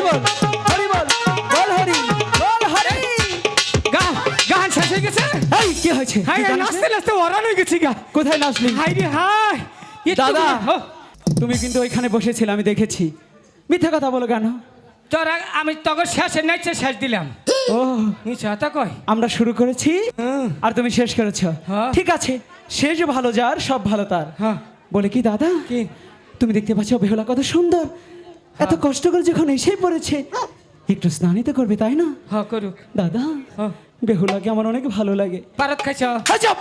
বল হরি বল বল হরি বল হরি। গান শেষ হয়ে গেছে। এই কি হয়েছে? হাই তুই জানিস নাচতে না? নাচতে ওরান হয়ে গেছি গা। কোথায় নাচলি? হাই রে হাই দাদা তুমি কিন্তু ওইখানে বসেছিলে, আমি দেখেছি। মিথ্যা কথা বলো কেন? তোরা আমি তখন শেষে নাচে শেষ দিলাম। ও মিছা তা কয়। আমরা শুরু করেছি আর তুমি শেষ করেছো। হ্যাঁ। ঠিক আছে, শেষ ভালো যার সব ভালো তার। হ্যাঁ। বলে কি দাদা, কি? তুমি দেখতে পাচ্ছ বেহুলা কত সুন্দর, এত কষ্ট করে যখন এসেই পড়েছে, একটু স্নানিত করবে তাই না? হ্যাঁ করুক। দাদা হ্যাঁ। বেহুলাকে আমার অনেক ভালো লাগে। পারত খাইছ? হ্যাঁ, চুপ!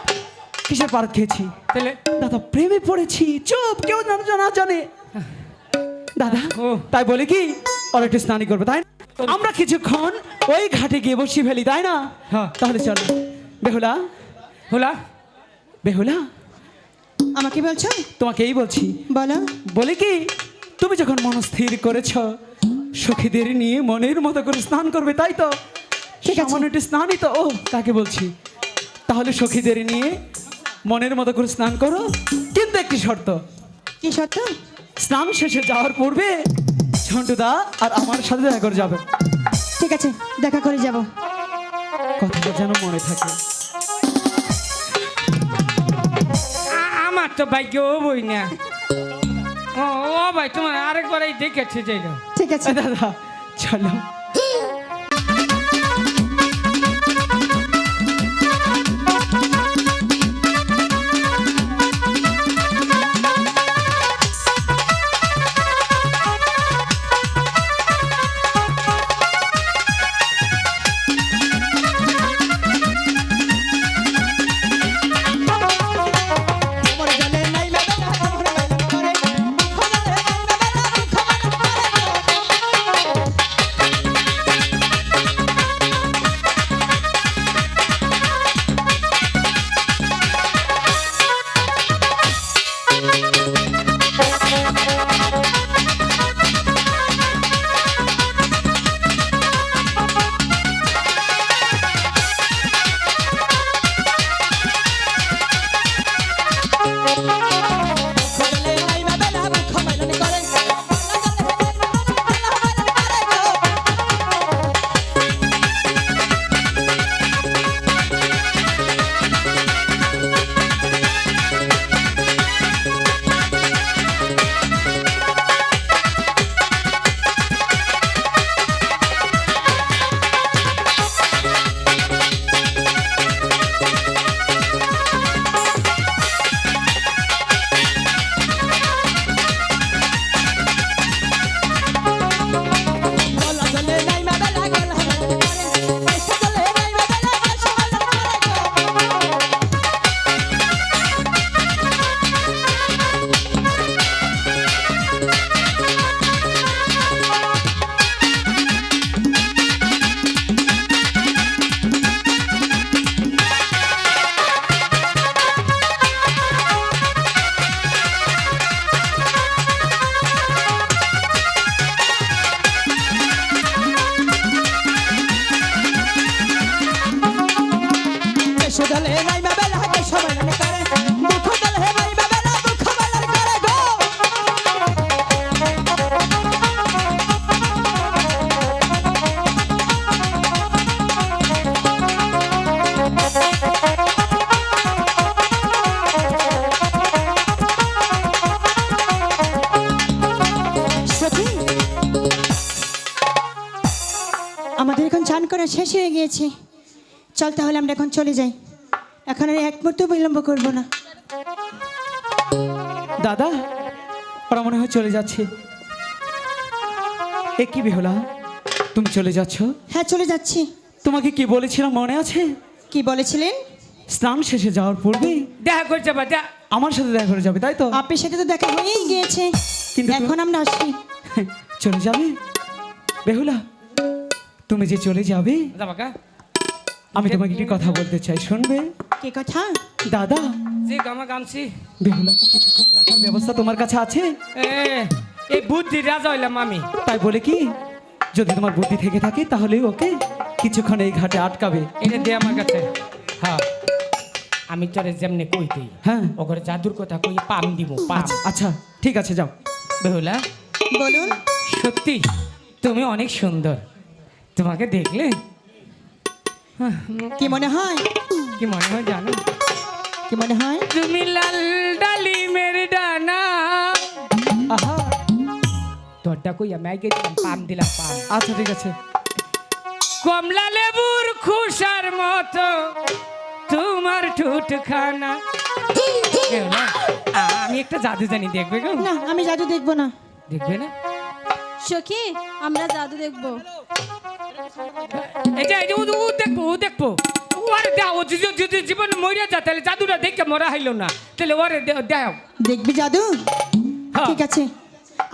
কিসের পারত খেয়েছি তাহলে দাদা? প্রেমে পড়েছি। চুপ! কেউ না জানে দাদা। ও। তাই বলে কি ওর একটু স্নানি করবে তাই না? আমরা কিছুক্ষণ ওই ঘাটে গিয়ে বসি ফেলি তাই না? হ্যাঁ। তাহলে চলো। বেহুলা হোলা বেহুলা আমাকে বলছো? তোমাকেই বলছি। বলো। বলে কি তুমি যখন মন স্থির করেছ সখীদের নিয়ে মনের মতো করে স্নান করবে তাই তো? ঠিক আছে। সামান্য একটু স্নানই তো। ও তাকে বলছি। তাহলে সখীদের নিয়ে মনের মতো করে স্নান করো, কিন্তু একটি শর্ত। কি সত্য? স্নান শেষে যাওয়ার পূর্বে ঝন্টুদা আর আমার সাথে দেখা করে যাবে। ঠিক আছে, দেখা করে যাব। কথাটা যেন মনে থাকে। আমার তো ভাগ্য বই না। ও ভাই তোমার আরেকবার এই দেখেছি যাই না। ঠিক আছে। দাদা চলো। আমাদের এখন চান করা শেষ হয়ে গিয়েছে। চল তাহলে আমরা এখন চলে যাই। এখন আর এক মুহূর্ত বিলম্ব করবো না। দাদা ওরা মনে হয় চলে যাচ্ছে। এ কি বেহুলা, তুমি চলে যাচ্ছ? হ্যাঁ, চলে যাচ্ছি। তোমাকে কি বলেছিলাম মনে আছে? কি বলেছিলেন? স্নান শেষে যাওয়ার পূর্বে দেখা করে যাবা যা। আমার সাথে দেখা করে যাবে তাই তো? আপনার সাথে তো দেখা হয়েই গিয়েছে, কিন্তু এখন আমরা আসি। চলে যাবে বেহুলা? তুমি যে চলে যাবে যাবা কা? আমি তোমাকে একটি কথা বলতে চাই, শুনবে? কি কথা? দাদা যে গামা গামছি বেহুলা কিছুক্ষণ রাখার ব্যবস্থা তোমার কাছে আছে? এই বুদ্ধি রাজা হইলাম আমি। তাই বলে কি যদি তোমার বুদ্ধি থেকে থাকে তাহলে ওকে কিছুক্ষণ এই ঘাটে আটকাবে। এটা দে আমার কাছে। হ্যাঁ আমি তোরে যেমনি কই দিই, হ্যাঁ ওগরে জাদুর কথা কই পাম দিব পাম। আচ্ছা ঠিক আছে যাও। বেহুলা বলুন। সত্যি তুমি অনেক সুন্দর, তোমাকে দেখলে কি মনে হয়? কি মনে হয় জানো? কি মনে হয়? তুমি লাল ডালিমের ডানা। আহা তোরটা কই আমি আগে পাম দিলাম পাম। আচ্ছা ঠিক আছে। কমলা লেবুর খুশার মতো তোমার ঠোঁট খানা। আমি একটা জাদু জানি, দেখবে গো? না, আমি জাদু দেখবো না। দেখবে না? সখী আমরা জাদু দেখবো। এই যে ও দেখবো, ও দেখবো। ওরে দাও, যদি জীবন মরিয়া যা তাহলে জাদুটা দেখে মরা হইল না, তাহলে ওরে দাও। দেখবি জাদু? হ্যাঁ। ঠিক আছে,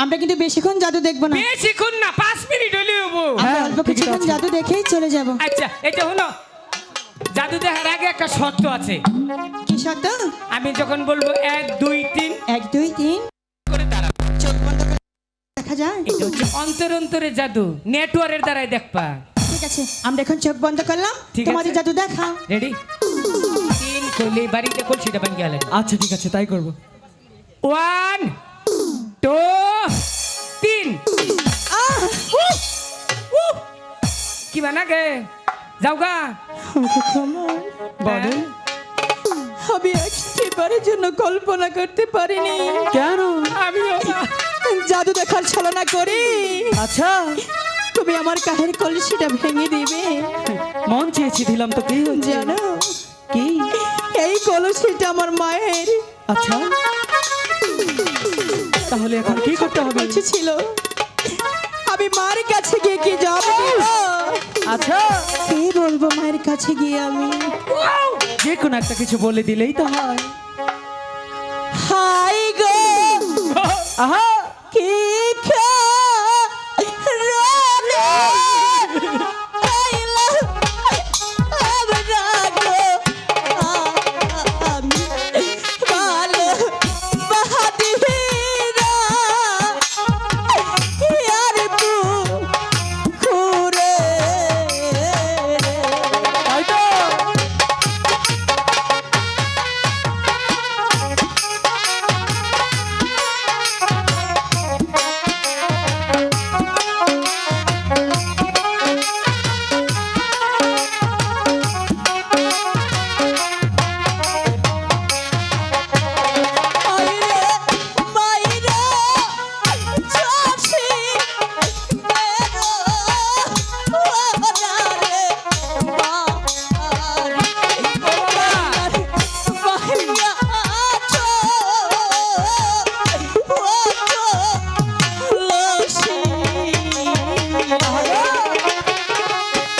আমরা কিন্তু বেশিক্ষণ জাদু দেখবো না। বেশিক্ষণ না, 5 মিনিট হলে হবো। আমরা হ্যাঁ, অল্প ঠিক কিছুক্ষণ আছে। জাদু দেখেই চলে যাব। আচ্ছা এটা হলো, জাদু দেখার আগে একটা শর্ত আছে। কি শর্ত? আমি যখন বলবো 1 2 3 1 2 3 করে দাঁড়াও। চোখ বন্ধ করে দেখা যায়। এটা হচ্ছে অন্তরে জাদু, নেটওয়ার্কের দ্বারাই দেখবা। ঠিক আছে, আমরা এখন চোখ বন্ধ করলাম, ঠিক তোমাদের আছে। জাদু দেখাও। রেডি? 3 কইলে বাড়িতে কলসিটা ভাঙ গেল। আচ্ছা ঠিক আছে, তাই করব। 1 2 3। কি বানাগে যাও গা। আমাকে ক্ষমা। বলেন। আমি একবারের জন্য কল্পনা করতে পারিনি কেন? আমি জাদু দেখার ছলনা করি আচ্ছা তুমি আমার কাহের কলসিটা ভেঙে দিবে। মন চেয়েছি, দিলাম তো। কি হয়েছে? জানো, কি? এই কলসিটা আমার মায়ের আচ্ছা তাহলে এখন কি করতে হবে? কলসি ছিল। আমি মার কাছে গিয়ে কি জবাব দেব? আচ্ছা কি বলবো মায়ের কাছে গিয়ে আমি? যে কোনো একটা কিছু বলে দিলেই তো হয়। হাই গো আহা কি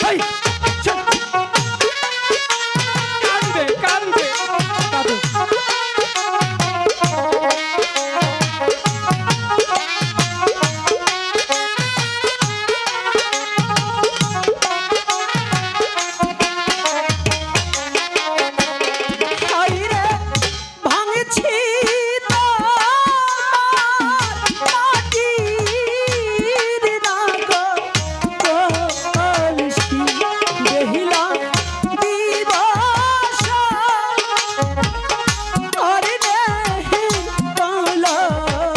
তাই তো। এই, চল। কান্দে কান্দে। কাঁদো। হায়রে, ভাঙছি তোমার মাটির নাগর কলসি, দেহিলা দিবস আর নেহি কলসি।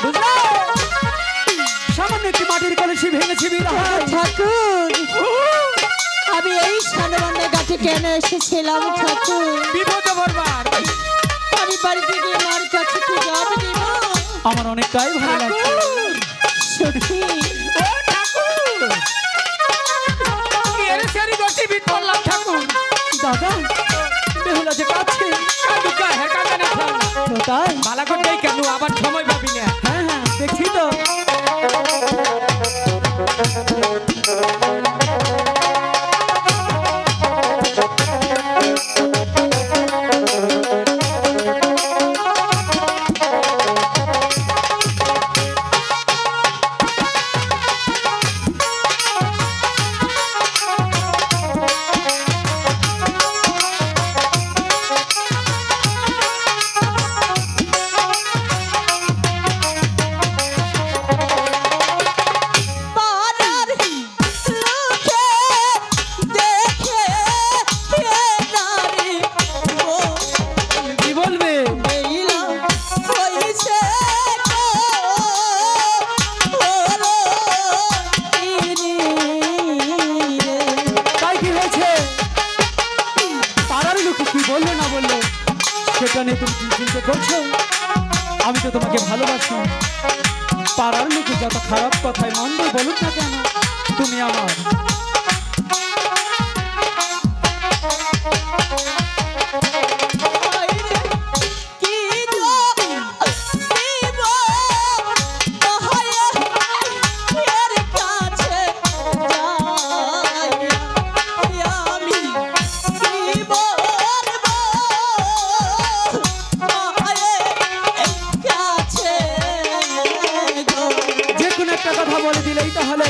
বুঝলে? সামান্য একটি মাটির কলসি ভেঙেছি বিরাট। ঠাকুর, আমি এই সানবন্ধে গাছে কেন এসেছিলাম ঠাকুর? বিপদে পড়বার। আমি বাড়িতে গিয়ে মার কাছে কি জবাব দেব? আমার অনেকটাই ভালো লাগছে। সখী, ও ঠাকুর, এর সারি গটি বিট করলাম ঠাকুর। দাদা বেহুলা যে কাছে কান্দু কা হে কান্দা না খাও। তো তাই। বালা করতেই কেন আবার সময় পাবি না। হ্যাঁ হ্যাঁ দেখছি তো। মতো করছো? আমি তো তোমাকে ভালোবাসি। পাড়ার লোকে যত খারাপ কথায় মন্দ বলুক না কেন, তুমি আমার। যে কোনো একটা কথা বলে দিলেই তাহলে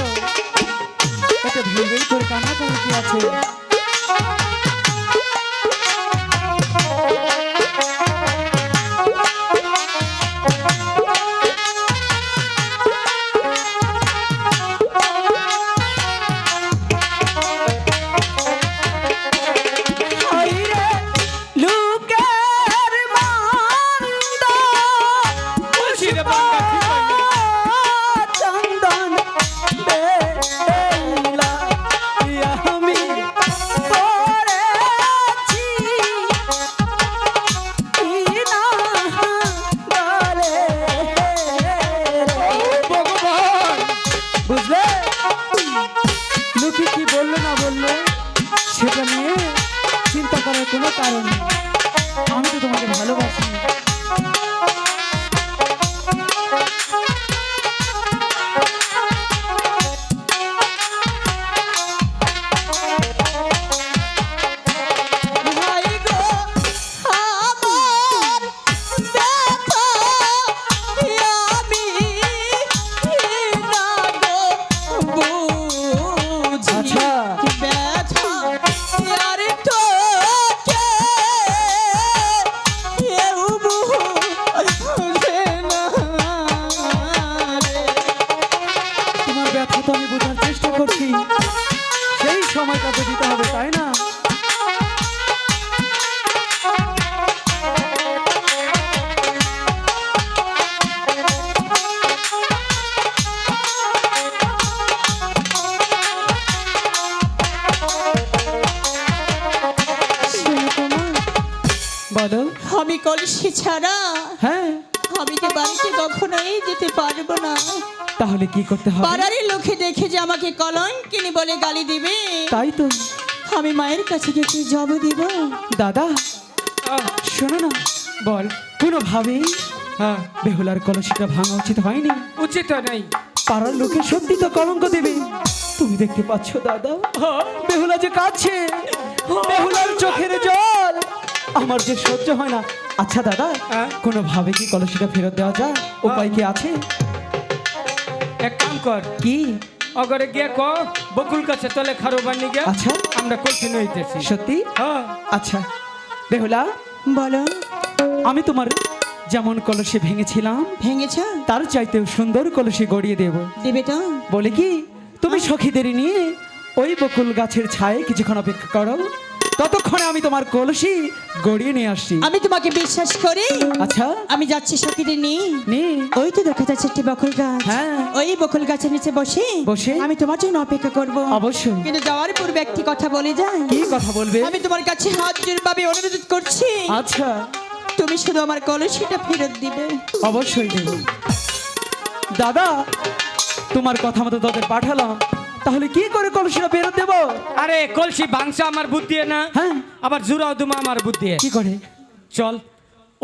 এতে ভেবে করে কান্না করে কি আছে? হায়রে লোকের মন্দ কলসির বাঙ্গা কি কইলি? চন্দন বেলা আমি পড়েছি ইনা গলে। ভগবান, বুঝলে লোকে কি বললো না বললো সেটা নিয়ে চিন্তা করার কোনো কারণ নেই। আমি তো তোমাকে ভালোবাসি। ভাই গো আমার ব্যথা আমি না গো বুঝি আচ্ছা। ব্যথা আর তোকে কেউ বুঝে না রে। তোমার ব্যথা তো আমি বোঝার চেষ্টা করছি, সেই সময়টা তো দিতে হবে, তাই না? শোনো তোমার, বলো। আমি কলসি ছাড়া হ্যাঁ, আমি যে বাড়িতে কখনোই যেতে পারবো না। তাহলে কি করতে হবে? পাড়ার লোকে দেখে যে আমাকে কলঙ্কিনী বলে গালি দিবে, তাই তো। আমি মায়ের কাছে গিয়ে কি জবাব দিব? দাদা আহ, শোনো না, বল কোনোভাবেই হ্যাঁ, বেহুলার কলসিটা ভাঙা উচিত হয়নি। উচিত নেই। পাড়ার লোকে সত্যি তো কলঙ্ক দেবে। তুমি দেখতে পাচ্ছ দাদা, বেহুলা যে কাঁদছে, বেহুলার চোখের জল আমার যে সহ্য হয় না। আচ্ছা দাদা, হ্যাঁ? কোনোভাবে কি কলসিটা ফেরত দেওয়া যায়? উপায় কি আছে? এক কাম কর, কি? অগরে গিয়ে ক বকুল কাছে তলে খারো বানি গিয়া আচ্ছা, আমরা কলসি নইতেছি। সত্যি? হ্যাঁ, আচ্ছা বেহুলা, বলো, আমি তোমার যেমন কলসি ভেঙেছিলাম ভেঙেছ? তার চাইতেও সুন্দর কলসি গড়িয়ে দেব। দেবে তো? বলে কি, তুমি সখীদের নিয়ে ওই বকুল গাছের ছায়ে কিছুক্ষণ অপেক্ষা করো, ততক্ষণে আমি তোমার কলসি গড়িয়ে নিয়ে আসছি। আমি তোমাকে বিশ্বাস করি। আচ্ছা, আমি যাচ্ছি সখীদের নিয়ে। নে। ওই তো দেখা যাচ্ছে একটি বকুল গাছ। হ্যাঁ। ওই বকুল গাছের নিচে বসে বসে? আমি তোমার জন্য অপেক্ষা করব। অবশ্যই। কিন্তু যাওয়ার পূর্বে একটি কথা বলে যায়। কি কথা বলবে? আমি তোমার কাছে হাত জোড়ভাবে অনুরোধ করছি, আচ্ছা, তুমি শুধু আমার কলসিটা ফেরত দিবে। অবশ্যই দেব। দাদা, তোমার কথা মতো তোদের পাঠালাম, তাহলে কি করে কলসিটা ফেরত দেব? আরে কলসি ভাঙছে আমার বুদ্ধি না, হ্যাঁ। আবার জুরাও দুমা আমার বুদ্ধি। কি করে? চল,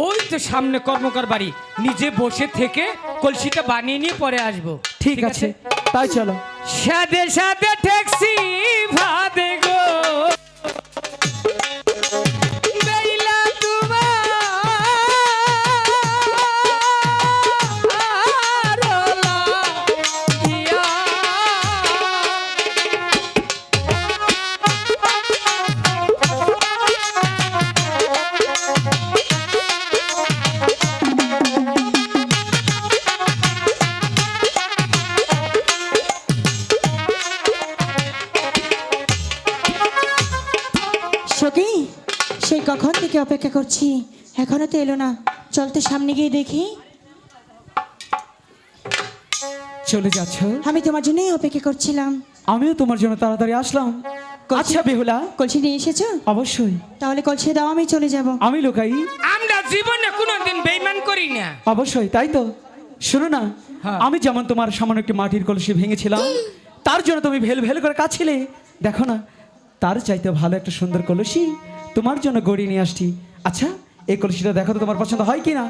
ওই তো সামনে কর্মকার বাড়ি, নিজে বসে থেকে কলসিটা বানিয়ে নিয়ে পরে আসবো। ঠিক আছে, তাই চলো। সাদে সাদে ট্যাক্সি ভাদে গো বেইলা তোমার লাগিয়া। সখী, সেই কখন থেকে অপেক্ষা করছি, এখনো তো এলো না। চল তো সামনে গিয়ে দেখি। চলে যাচ্ছ? আমি তোমার জন্যই অপেক্ষা করছিলাম। আমিও তোমার জন্য তাড়াতাড়ি আসলাম। আচ্ছা বেহুলা, কলসি নিয়ে এসেছো? অবশ্যই। তাহলে কলসি দাও, আমি চলে যাব। আমি লুকাই? আমরা জীবনে কোনোদিন বেইমান করি না। অবশ্যই, তাই তো। শোনো না, হ্যাঁ। আমি যেমন তোমার সামান্য একটি মাটির কলসি ভেঙেছিলাম, তার জন্য তুমি ভেল ভেল করে কাঁদছিলে। দেখো না, তার চাইতে ভালো একটা সুন্দর কলসি তোমার জন্য গড়িয়ে নিয়ে আসছি। আচ্ছা, এই কলসিটা দেখো তো তোমার পছন্দ হয় কি না।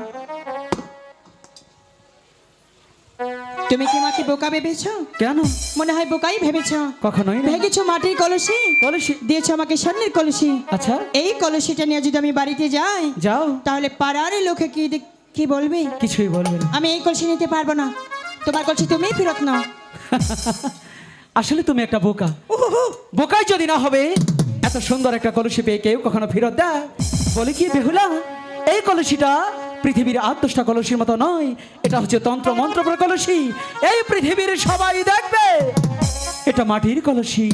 তুমি কি আমাকে বোকা ভেবেছো? কেন? মনে হয় বোকাই ভেবেছো। কখনোই না। ভেঙেছো মাটির কলসি, কলসি? দিয়েছো আমাকে স্বর্ণের কলসি। আচ্ছা, এই কলসিটা নিয়ে যদি আমি বাড়িতে যাই, যাও। তাহলে পাড়ার লোকে কি বলবে? কিছুই বলবে না। আমি এই কলসি নিতে পারবো না। তোমার কলসি তুমি ফেরত নাও। আসলে তুমি একটা বোকা। বোকাই যদি না হবে, এত সুন্দর একটা কলসি পেয়ে কেউ কখনো ফেরত দেয়? বলে কি বেহুলা, এই কলসিটা পৃথিবীর 8-10টা কলসির মতো নয়, এটা হচ্ছে তন্ত্র মন্ত্র পড়া কলসি। এই পৃথিবীর সবাই দেখবে এটা মাটির কলসি,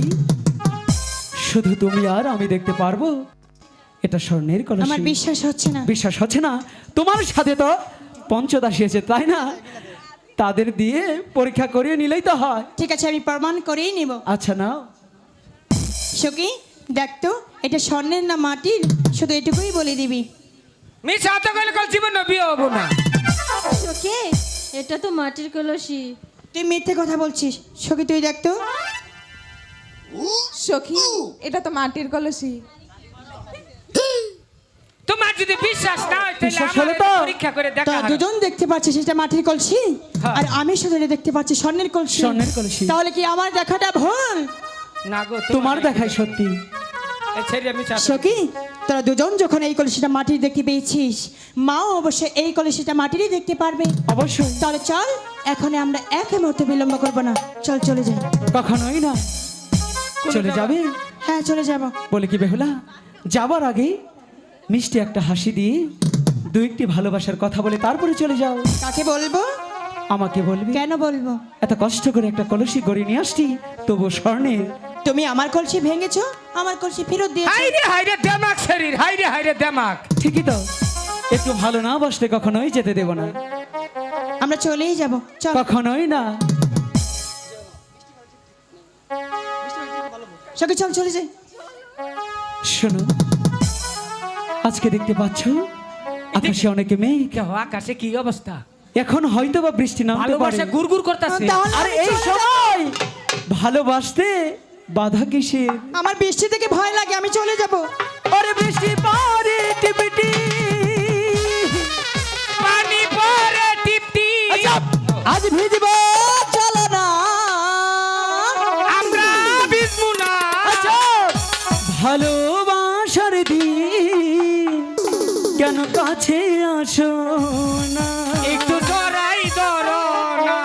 শুধু তুমি আর আমি দেখতে পারবো এটা স্বর্ণের কলসি। আমার বিশ্বাস হচ্ছে না। বিশ্বাস হচ্ছে না? তোমার সাথে তো পঞ্চদাসী আছে, তাই না? তাদের দিয়ে পরীক্ষা করিয়ে নিলেই তো হয়। ঠিক আছে, আমি প্রমাণ করেই নিব। আচ্ছা, নাও। সখী, দেখ তো এটা স্বর্ণের না মাটির, শুধু এটুকুই বলে দিবি। মিছা তো গেলে কল জীবন বিয়ে হবো না। সখী, এটা তো মাটির কলসি। তুই মিথ্যে কথা বলছিস। সখী, তুই দেখ তো। সখী, এটা তো মাটির কলসি। তোমার যদি বিশ্বাস না হয় তাহলে বিশ্বাস আমার হলো তো? পরীক্ষা করে দেখা তোরা হারাম। দুজন দেখতে পাচ্ছিস এটা মাটির কলসি, হ্যাঁ। আর আমি শুধু এটা দেখতে পাচ্ছি স্বর্ণের কলসি। স্বর্ণের কলসি। তাহলে কি আমার দেখাটা ভুল? না গো, তোমার দেখাই সত্যি। এই ছেড়ে আমি চাচ্ছি। সখী, তোরা দুজন যখন এই কলসিটা মাটির দেখতে পেয়েছিস, মাও অবশ্যই এই কলসিটা মাটিরই দেখতে পারবে। অবশ্যই। তাহলে চল, এখন আমরা এক মুহূর্তে বিলম্ব করবো না, চল চলে যাই। কখনোই না। চলে যাবে? হ্যাঁ, চলে যাব। বলে কি বেহুলা, যাবার আগে মিষ্টি একটা হাসি দিয়ে দু একটি ভালোবাসার কথা বলে তারপরে চলে যাও। কাকে বলবো? আমাকে বলবি? কেন বলবো? এত কষ্ট করে একটা কলসি গড়িয়ে নিয়ে আসছি, তবু স্বর্ণের। তুমি আমার কলসি ভেঙেছো, আমার কলসি ফেরত দিয়েছো। হাইরে দেমাক শরীর, হাইরে দেমাক। ঠিকই তো, একটু ভালো না বসলে কখনোই যেতে দেব না। আমরা চলেই যাব, চল। কখনোই না। সখী, চল চলে যাই। শোনো, আজকে দেখতে পাচ্ছ আকাশে অনেক মেঘ, দেখো আকাশে কি অবস্থা। এখন হয়তো বা বৃষ্টি নামতে পারে। ভালোবাসা গুড়গুড় করতেছে। তাহলে আর এই সময় ভালোবাসতে বাধা কিসের? আমার বৃষ্টি থেকে ভয় লাগে, আমি চলে যাব। আরে বৃষ্টি পরে টিপটি, পানি পরে টিপটি, আজ ভিজব চলো না, আমরা ভিজবো না। আচ্ছা, ভালোবাসার দিন কেন কাছে আসো না, একটু জড়াই ধরো না।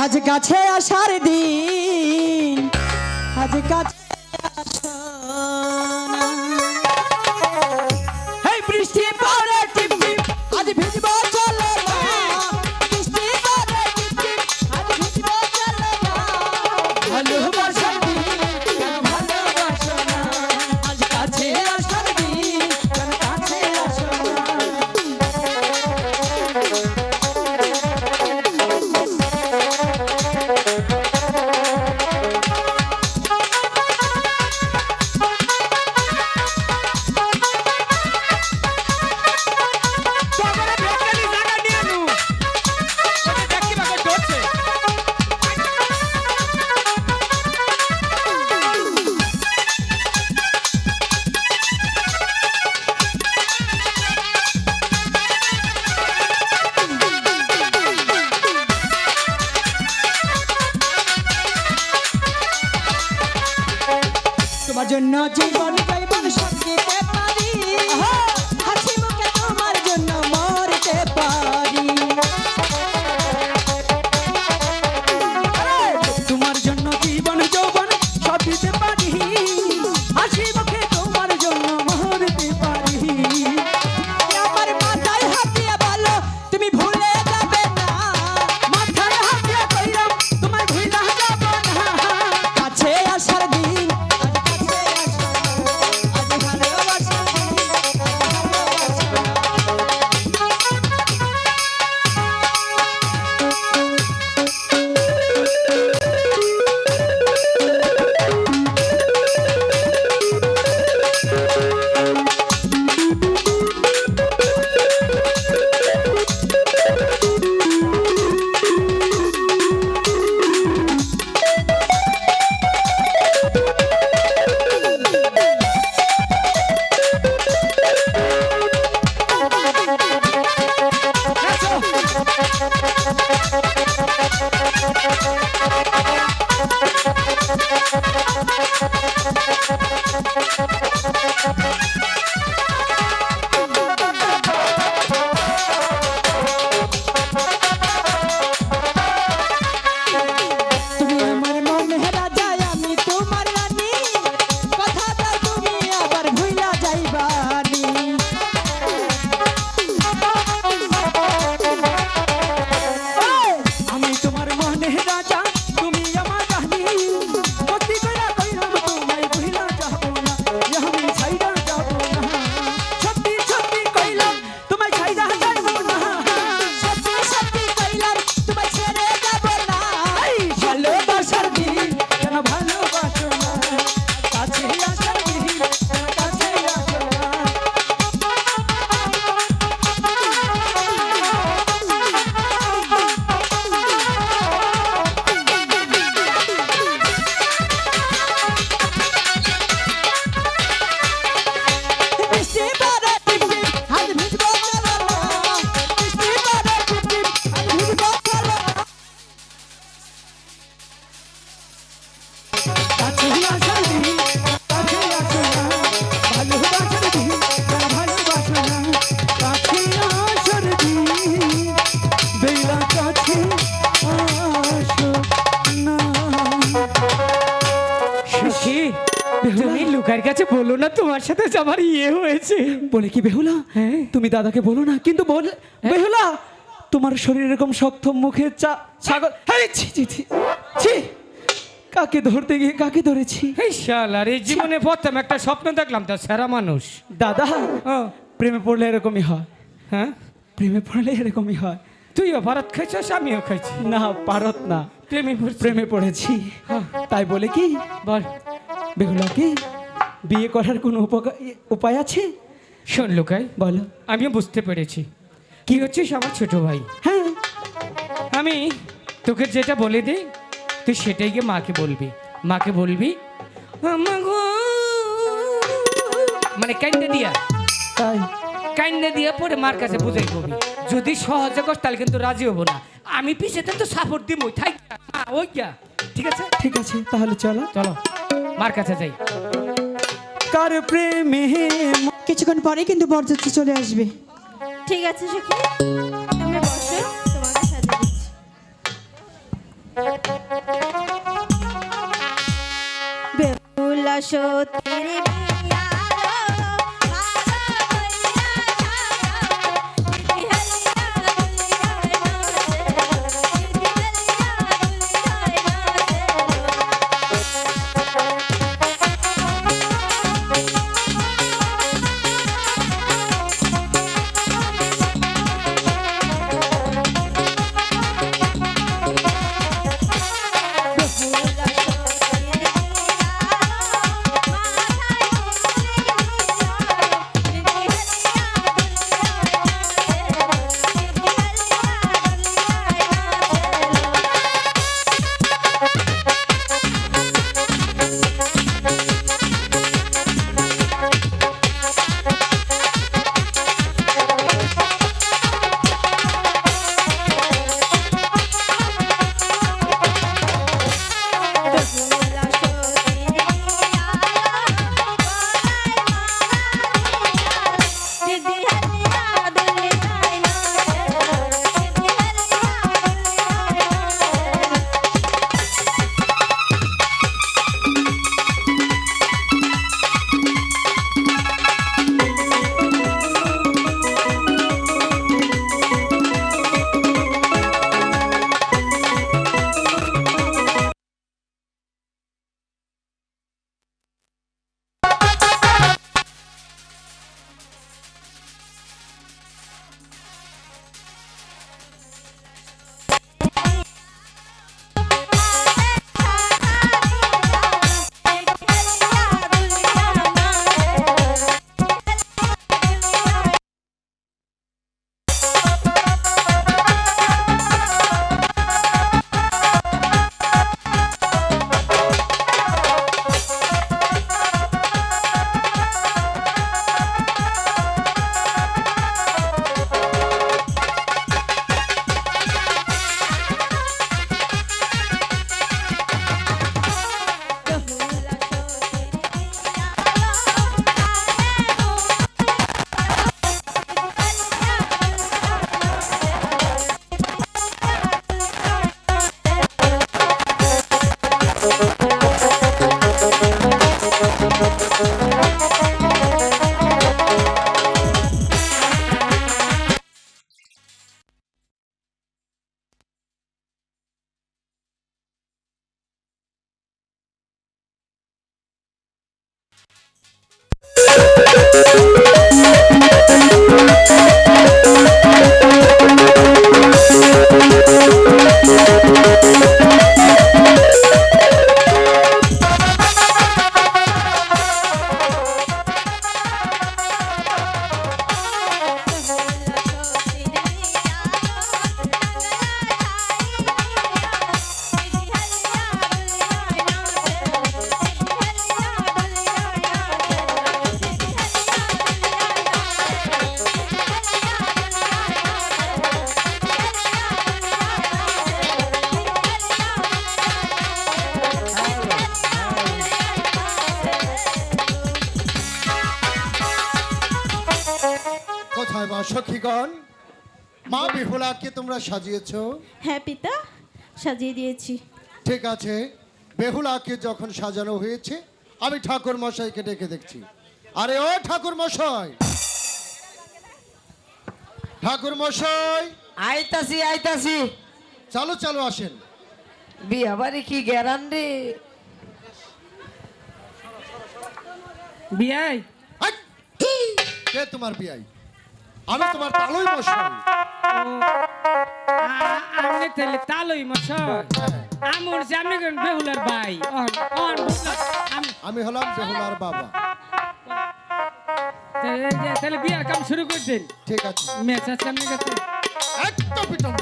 আজ কাছে আসার দিন, আজ কাছে আসো না। এই বৃষ্টি পরে টিপটি, আজ ভিজব চলো না, বৃষ্টি পড়ে টিপটিপ, আজ ভিজব চলো না। ভালোবাসার দিন কেন ভালোবাসো না, আজ কাছে আসার দিন কেন কাছে আসো না। তবে ভেকালি জায়গা নিয়ে নু। ওটা দেখি বাবা ধরছে। তোমার জন্য জীবন জীবন সব দিতে পারি, হাসি মুখে তোমার জন্য মরতে পারি। তোমার জন্য জীবন যৌবন সব দিতে পারি, হাসি মুখে তোমার জন্য মরতে পারি। আমার মাথায় হাত দিয়ে বলো তুমি ভুলে যাবে না, মাথায় হাত দিয়ে কইলাম তোমায় ভুলা যাব না। কাছে আসার দিন, আজ কাছে আসার দিন, আজ ভালোবাসার দিন, আজ তুমি লুকার কাছে বলো না তোমার সাথে যে আমার ইয়ে হয়েছে। বলে কি বেহুলা, হ্যাঁ। তুমি দাদাকে বলো না, কিন্তু বল বেহুলা, তোমার শরীর এরকম শক্ত, মুখে ছাগল, হেই, ছি ছি ছি ছি, কাকে ধরতে গিয়ে কাকে ধরেছি। এই শালার এই জীবনে প্রথম একটা স্বপ্ন দেখলাম তো সেরা মানুষ। দাদা, ও প্রেমে পড়লে এরকমই হয়, হ্যাঁ, প্রেমে পড়লে এরকমই হয়। তুইও ভারত খাইছিস আমিও খাইছি। না পারত না, প্রেমে পড়ছি। প্রেমে পড়েছি। হ্যাঁ। তাই বলে কি বল বেহুলাকে বিয়ে করার কোনো উপায় আছে? শোন লুকাই, বলো। আমিও বুঝতে পেরেছি কি হচ্ছিস আমার ছোট ভাই। হ্যাঁ, আমি তোকে যেটা বলে দিই তুই সেটাই গিয়ে মাকে বলবি। মাকে বলবি আমা গো, মানে কাইন্দে দিয়া, তাই কাইন্দে দিয়া পরে মার কাছে বুঝাই করবি। যদি সহজে কর তাহলে কিন্তু রাজি হবো না। আমি পিছেতে তো সাপোর্ট দিব, থাক ওই গিয়া। ঠিক আছে, ঠিক আছে, তাহলে চলো। চলো মার কাছে যাই। কার প্রেমে কিছুক্ষণ পরে কিন্তু বরযাত্রী চলে আসবে। ঠিক আছে সখী, তুমি বসো, তোমাকে সাজিয়ে দিচ্ছি। বেহুলা সতীর কোথায় বা সখীগণ, মা বেহুলাকে তোমরা সাজিয়েছো? হ্যাঁ পিতা, সাজিয়ে দিয়েছি। ঠিক আছে, বেহুলাকে যখন সাজানো হয়েছে আমি ঠাকুর মশাইকে ডেকে দেখছি। আরে ও ঠাকুর মশাই, ঠাকুর মশাই, আইতাছি আইতাছি। চালু চালু আসেন। বিয়া বাড়ি কি গ্যারান্টি? বিয়াই হাট! কে তোমার বিয়াই? আমি তোমার তালুই মশাই। আপনি তাহলে তালই মশাই আমার জামে বেহুলার ভাই আমি হলাম বেহুলার বাবা। তাহলে বিয়ার কাম শুরু করছেন। ঠিক আছে, ম্যাচ আছে আপনার কাছে? একটা পিটন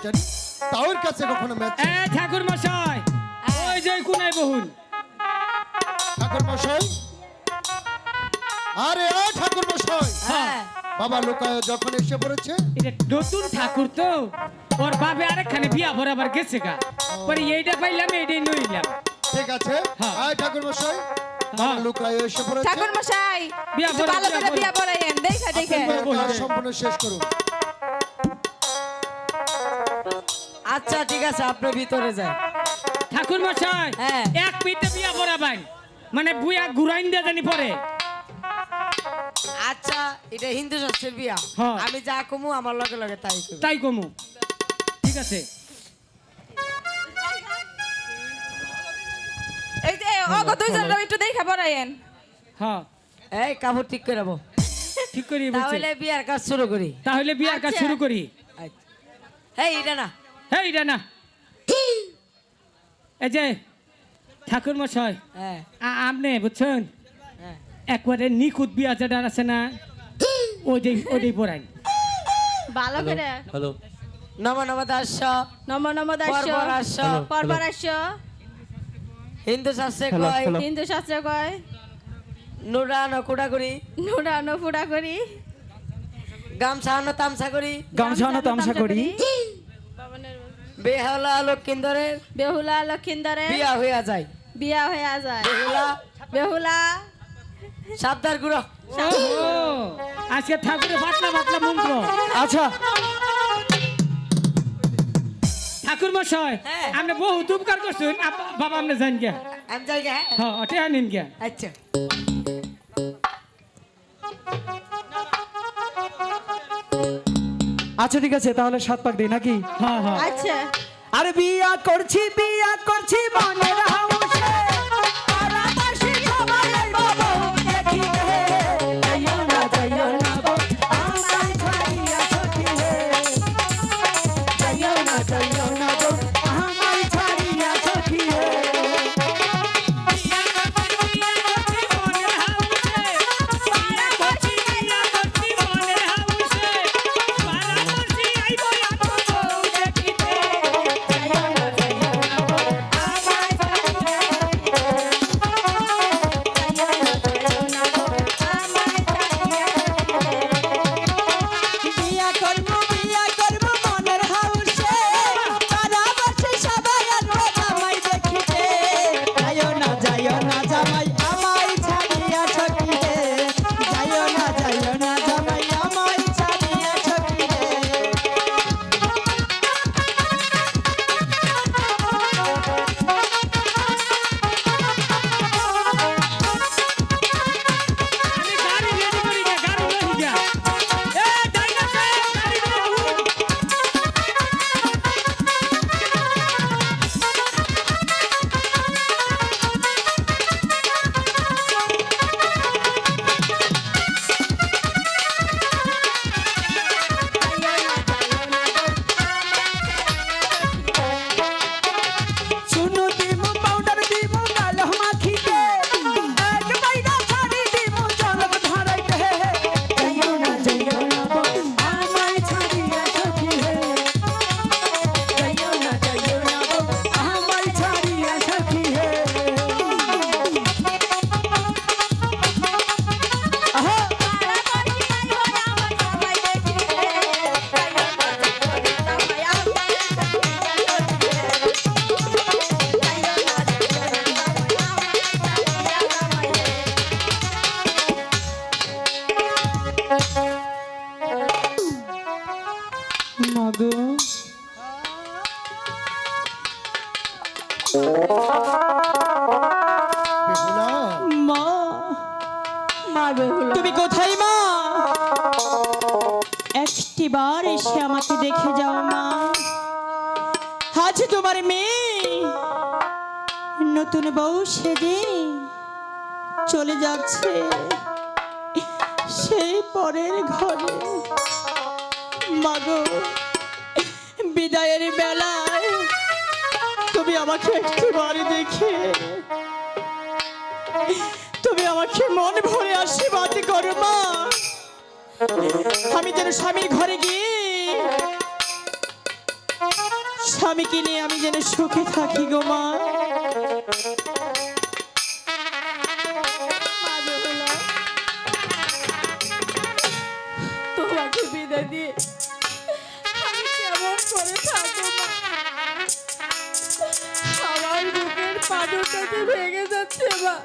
জানি তাওর কাছে কখনো ম্যাচ। এ ঠাকুর মশাই, ওই যে কোনায় বহুল। ঠাকুর মশাই, আরে ও ঠাকুর মশাই, হ্যাঁ বাবা লোকায় যখন এসে পড়েছে। এটা নতুন ঠাকুর তো, ওর বাবে আরেকখানে বিয়া ভরাবার গেছে গা, পরে এইটা পাইলাম এইটাই নইলাম। ঠিক আছে, হ্যাঁ। আয় ঠাকুর মশাই, বাবা হ্যাঁ। লোকায় এসে পড়েছে। ঠাকুর মশাই বিয়া একটু পড়াই, ভালো বিয়া করে পড়াই। বিয়া পড়াইয়েন, দেখে দেখে। কাজ সম্পূর্ণ শেষ করুন। আচ্ছা ঠিক আছে, আপনি ভিতরে যান। ঠাকুর মশাই, হ্যাঁ। এক পিঠে বিয়া ভরাবাই, মানে বুয়া ঘুরাইন দিয়ে জানি পরে। আচ্ছা এটা হিন্দু শাস্ত্রের বিয়া, হ্যাঁ। আমি যা কমু আমার লগে লগে তাই কইব। তাই কমু, ঠিক আছে। এই যে ওগো দুইজন একটু দেখে পড়াইয়েন। হ্যাঁ এই কাপড় ঠিক করে রাখবো। ঠিক করি বলছে। তাহলে বিয়ার কাজ শুরু করি। তাহলে বিয়ার কাজ আচ্ছা। শুরু করি। আচ্ছা। এই এটা না, এই এটা না, এই যে ঠাকুর মশাই, হ্যাঁ আপনি বুঝছেন হ্যাঁ একবারে নিখুঁত বিয়া যেটা আছে না, ওইটাই পড়াই। ভালো করে নম নম দাস্য নম নম দাস্য পরপরাস্য পরপরাস্য হিন্দু শাস্ত্রে কয় হিন্দু শাস্ত্র কয় নুরা নকুড়া করি নুরানো ফুটা করি গামছা ন তামসা করি গামছা না তামসা করি বেহালা লক্ষিন্দরের বেহুলা লক্ষিন্দরে বিয়া হইয়া যায়। বিয়া হয়ে যায় বেহুলা বেহুলা সাবধার গুড়ো। ওহো, আজকে ঠাকুরের পাতলা পাতলা মন্ত্র। আচ্ছা, ঠাকুর মশাই, হ্যাঁ। আপনি বহুত উপকার করছেন। বাবা আপনি জান গিয়া, আমি যাই গে, হ্যাঁ? হ্যাঁ ওটা নিন গিয়া। আচ্ছা আচ্ছা ঠিক আছে, তাহলে 7 পাক দিই নাকি? হ্যাঁ হ্যাঁ আচ্ছা আরে বিয়া করছি মনের হাউসে, পাড়াবাসী সবাই আইবো বউ দেখিতে। যাইও না বউ, আমায় ছাড়িয়া সখী হে। যাইও না বউ, আমায় ছাড়িয়া সখী হে। বিয়া করবো মনের হাউসে, পাড়াবাসী সবাই আইবো আমায় দেখিতে। যাইও না জামাই, আমায় ছাড়িয়া সখী হে। যাইও না জামাই, আমায় ছাড়িয়া সখী হে। আমি গাড়ি রেডি করি গিয়া, গাড়ি লই গিয়া। এ ডাইনা সাহেব, গাড়ি লই। শুনো দিমু পাউডার দিমু কালো মাখিতে, এক বাইরা শাড়ি দিমু জলব ধরাইতে। যাইও না বউ, আমায় ছাড়িয়া সখী হে। যাইও না বউ, আমায় ছাড়িয়া সখী হে। আহা, মাগো বেহুলা তুমি কোথায় মা? একটি বার এসে আমাকে দেখে যাও মা। আজ তোমার মেয়ে নতুন বউ সেজে চলে যাচ্ছে সেই পরের ঘরে। মাগো, বিদায়ের বেলায় তুমি আমাকে একটি বার দেখে তুমি আমাকে মন ভরে আশীর্বাদ করো মা। আমি যেন স্বামীর ঘরে গিয়ে স্বামীকে নিয়ে আমি যেন সুখে থাকি গো মা। তোমাকে বিদায় দিয়ে আমি কেমন করে থাকবো মা? আমার বুকের পাথরটাকে ভেঙে যাচ্ছে মা।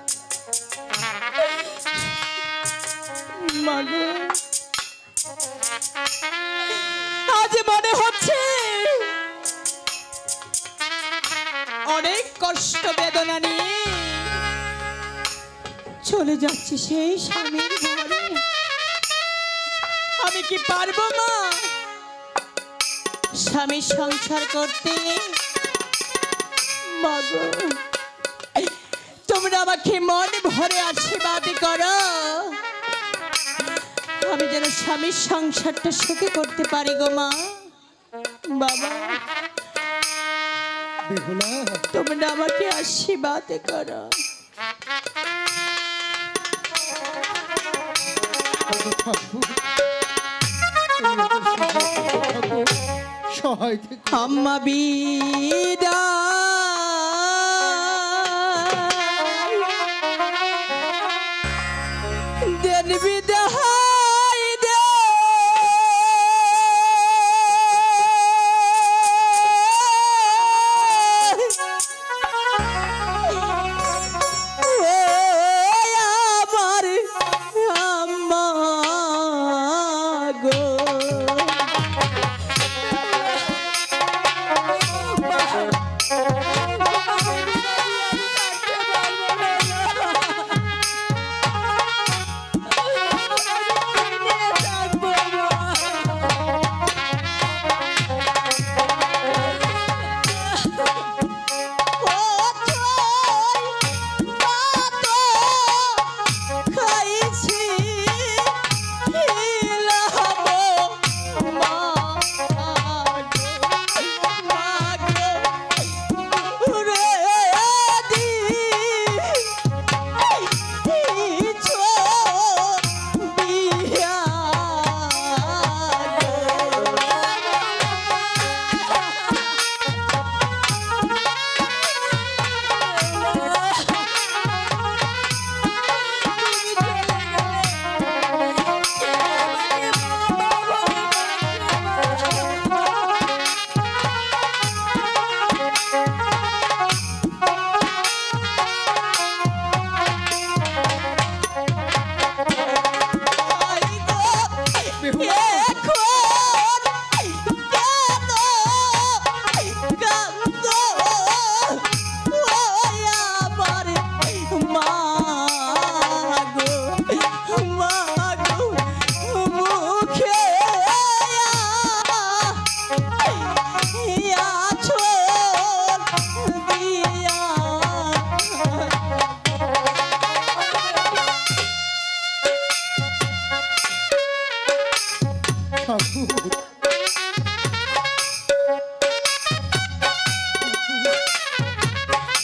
মাগো, আজ মনে হচ্ছে অনেক কষ্ট বেদনা নিয়ে চলে যাচ্ছে সেই স্বামীর ঘরে। আমি কি পারবো মা স্বামীর সংসার করতে? মাগো, তোমরা আমাকে মন ভরে আশীর্বাদ করো, আমি যেন স্বামীর সংসারটা সুখে করতে পারি গো মা। বাবা, বেহুলা তোমরা আমাকে আশীর্বাদ করো। ঠাকুর ঠাকুর সহায় থেকে আম্মা বিদা দেন বিদায় দে আমার আম্মা গো।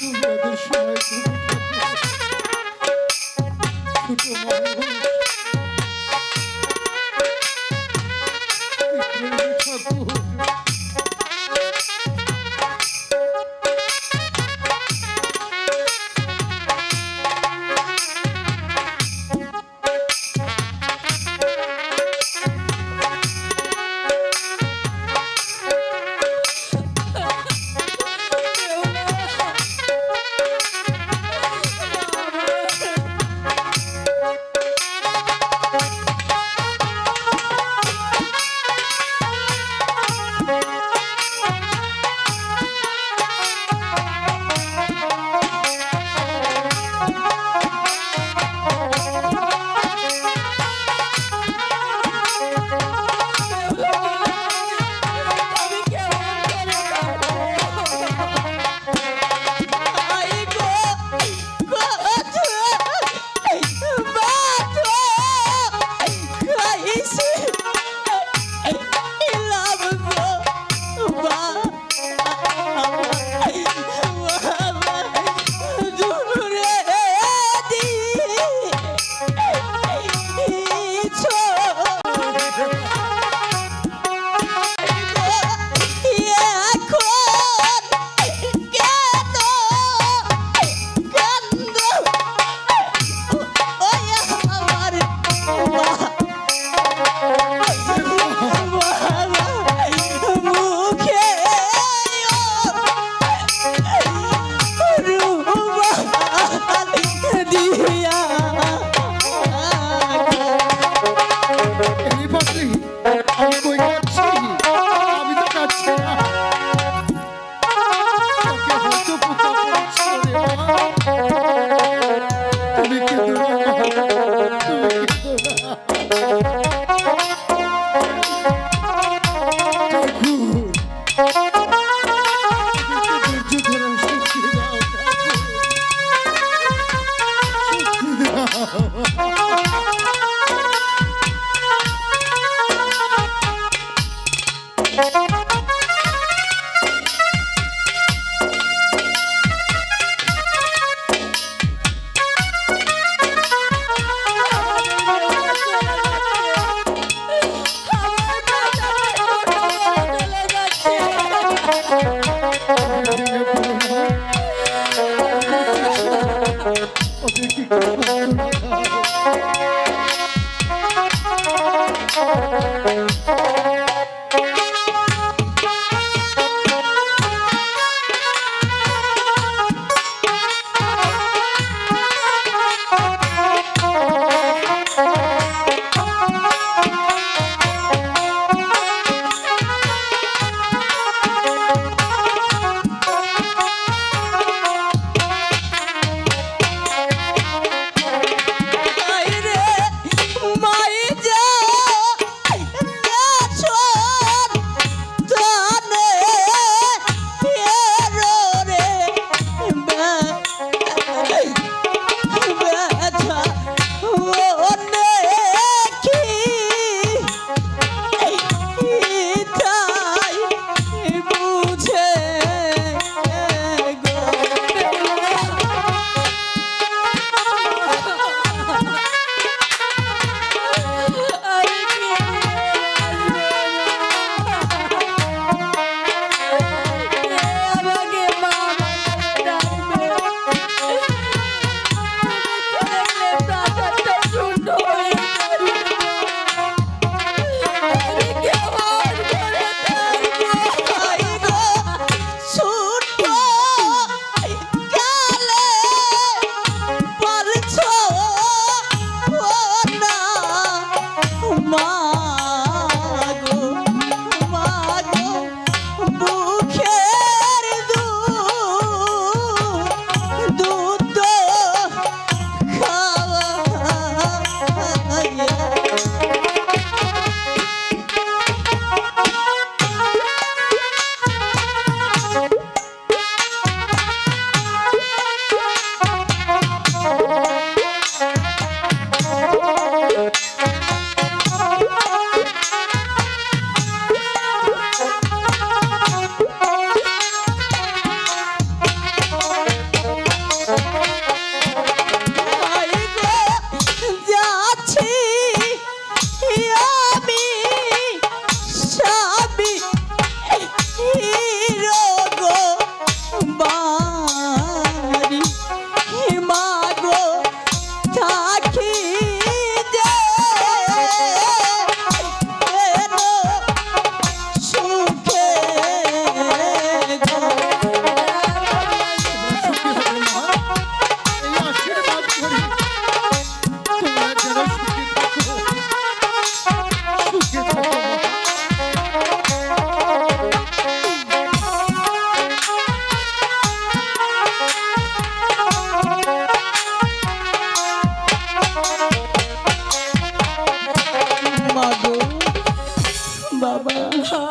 তোমাদের সহায় থেকে ছোট মানুষ ঠাকুর ওদের কি কষ্ট হয়?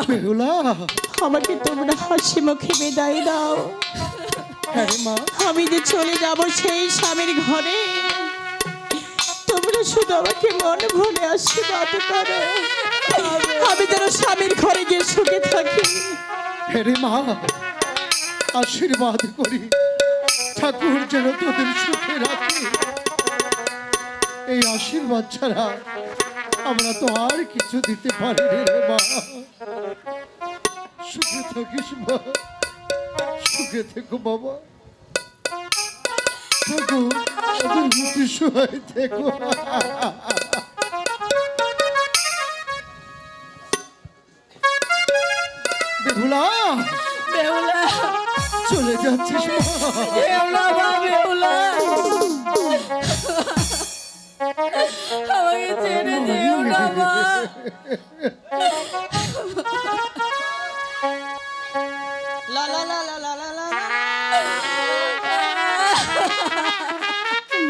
বেহুলা, আমাকে তোমরা হাসি মুখে বিদায় দাও। হ্যাঁ রে মা, আমি যে চলে যাব সেই স্বামীর ঘরে, তোমরা শুধু আমাকে মনে ভুলে আশীর্বাদ করো। আমি যেন স্বামীর ঘরে গিয়ে সুখে থাকি। হ্যাঁ রে মা, আশীর্বাদ করি ঠাকুর যেন তোদের সুখে রাখে। এই আশীর্বাদ ছাড়া আমরা তো আর কিছু দিতে পারি রে মা। সুখে থাকিস মা, সুখে থেকো বাবা। ঠাকুর ওদের প্রতি সহায় থেকো। বেহুলা, বেহুলা, চলে যাচ্ছিস মা? বেহুলা মা, বেহুলা, আমাকে ছেড়ে যেও না মা। লা লা লা লা লা লা লা।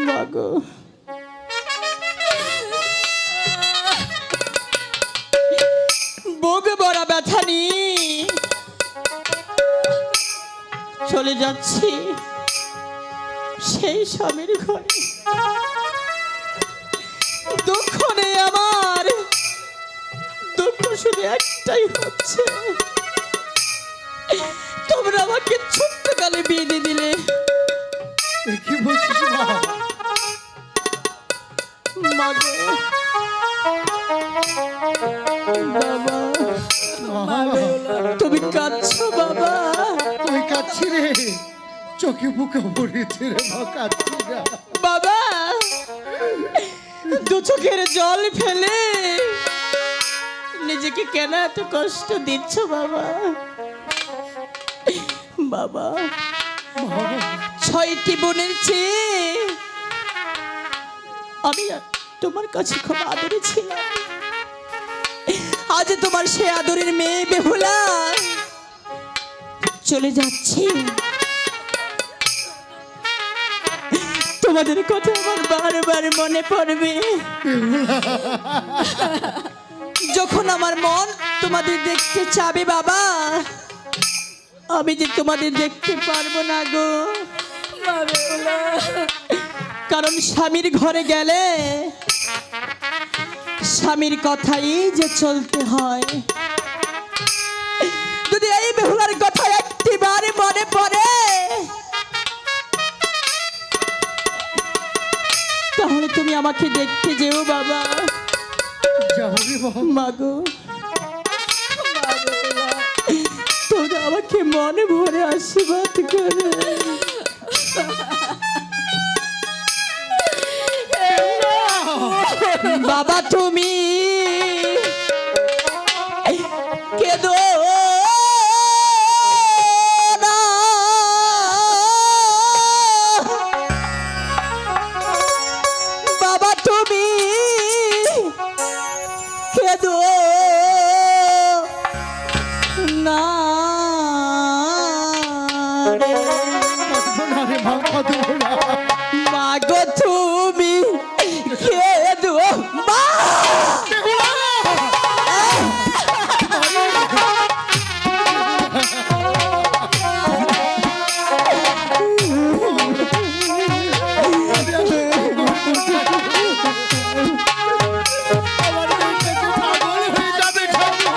মাগো, বুকে বড় ব্যথা নিয়ে চলে যাচ্ছি সেই স্বামীর ঘরে। দুঃখ নেই আমার, দুঃখ শুধু একটাই হচ্ছে, তোমরা আমাকে ছোট্ট কালে বিয়ে দিয়ে দিলে। কি বলছিস মা? মাগো, বাবা, মা, তুমি কাঁদছো বাবা? তুই কাঁদছি রে? চোখে বুকে পড়েছে রে মা, কাঁদছি না। বাবা দু চোখের জল ফেলে নিজেকে কেন এত কষ্ট দিচ্ছ বাবা? বাবা 6টি বোনের চেয়ে আমি তোমার কাছে খুব আদরে ছিলাম। আজ তোমার সে আদরের মেয়ে বেহুলা চলে যাচ্ছে। তোমাদের কথা আমার বারবার মনে পড়বে। যখন আমার মন তোমাদের দেখতে চাবে বাবা, আমি যে তোমাদের দেখতে পারবো না গো। কারণ স্বামীর ঘরে গেলে স্বামীর কথাই যে চলতে হয়। যদি এই বেহুলার কথা একটিবারে মনে পড়ে তাহলে তুমি আমাকে দেখতে যেও বাবা। যাবো রে বাবা। মাগো তোরা আমাকে মনে ভরে আশীর্বাদ করে। বাবা তুমি কেঁদো না। বাবা তুমি কেঁদো না রে। কাঁদবো না রে মা, কাঁদবো না। মাগো তুমি কেঁদো মা। আমার মেয়েটাকে পাগল হয়ে যাবে ঠাকুর।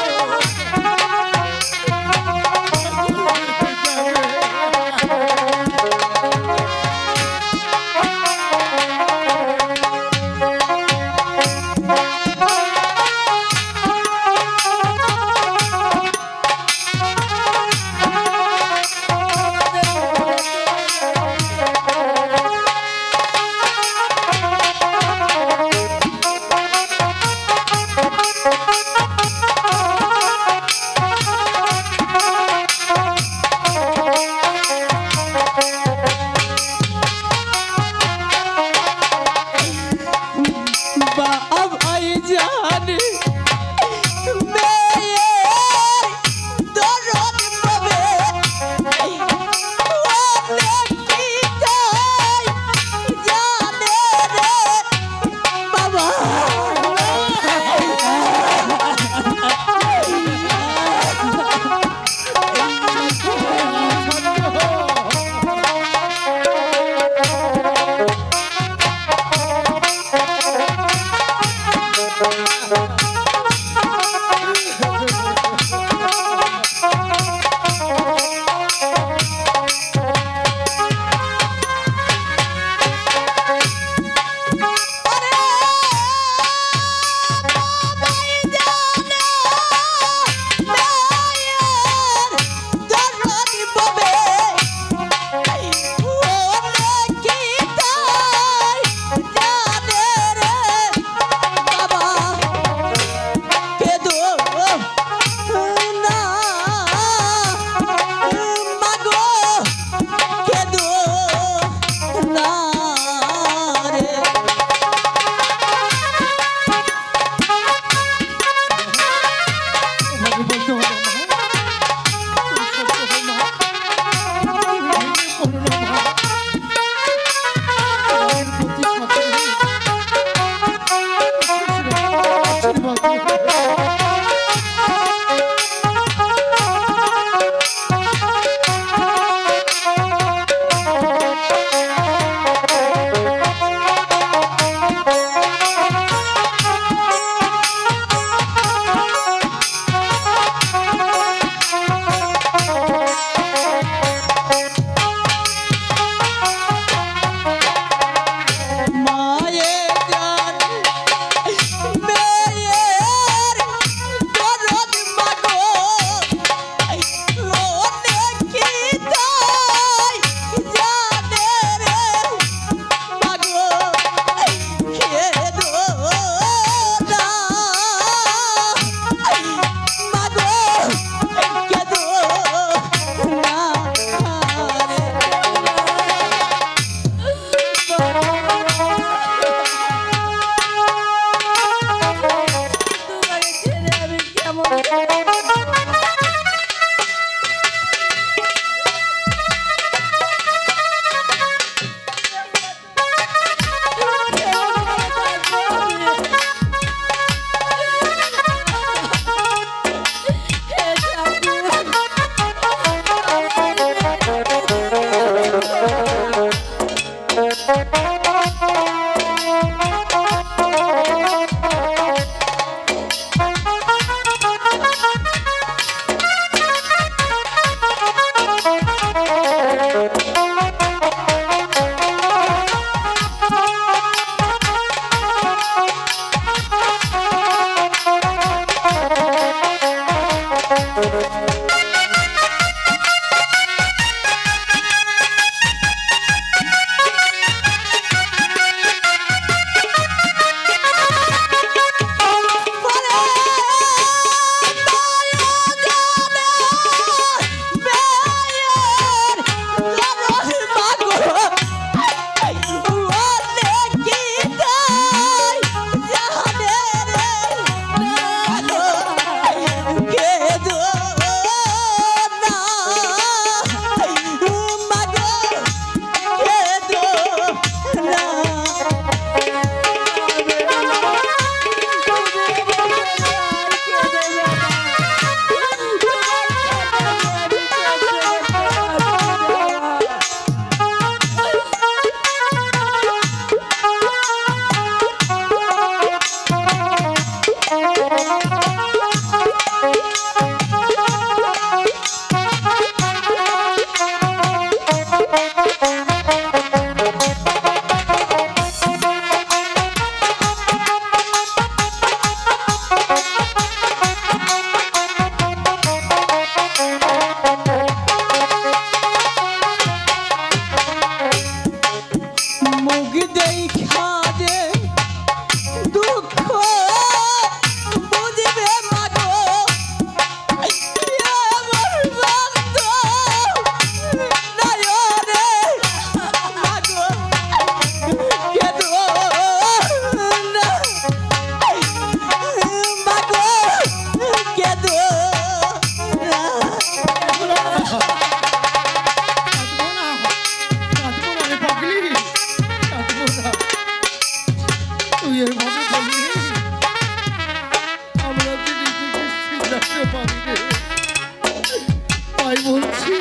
তাই বলছি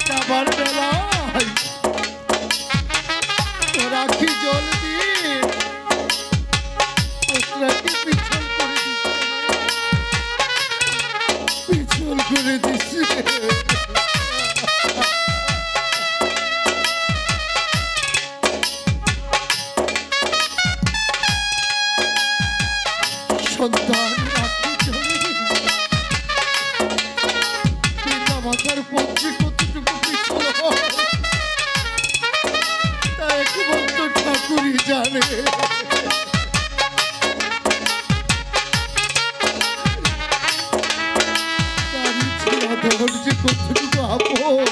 যাবার বেলায় রাখি জল দিয়ে ওটাকে পিছল করে দিচ্ছে সন্তান রাখি জলে পিতা মাতার পত্রে কতটুকু পিছল হয় তা একমাত্র ঠাকুরই জানে। তারই ছেড়া দেওয়ার যে কতটুকু আপন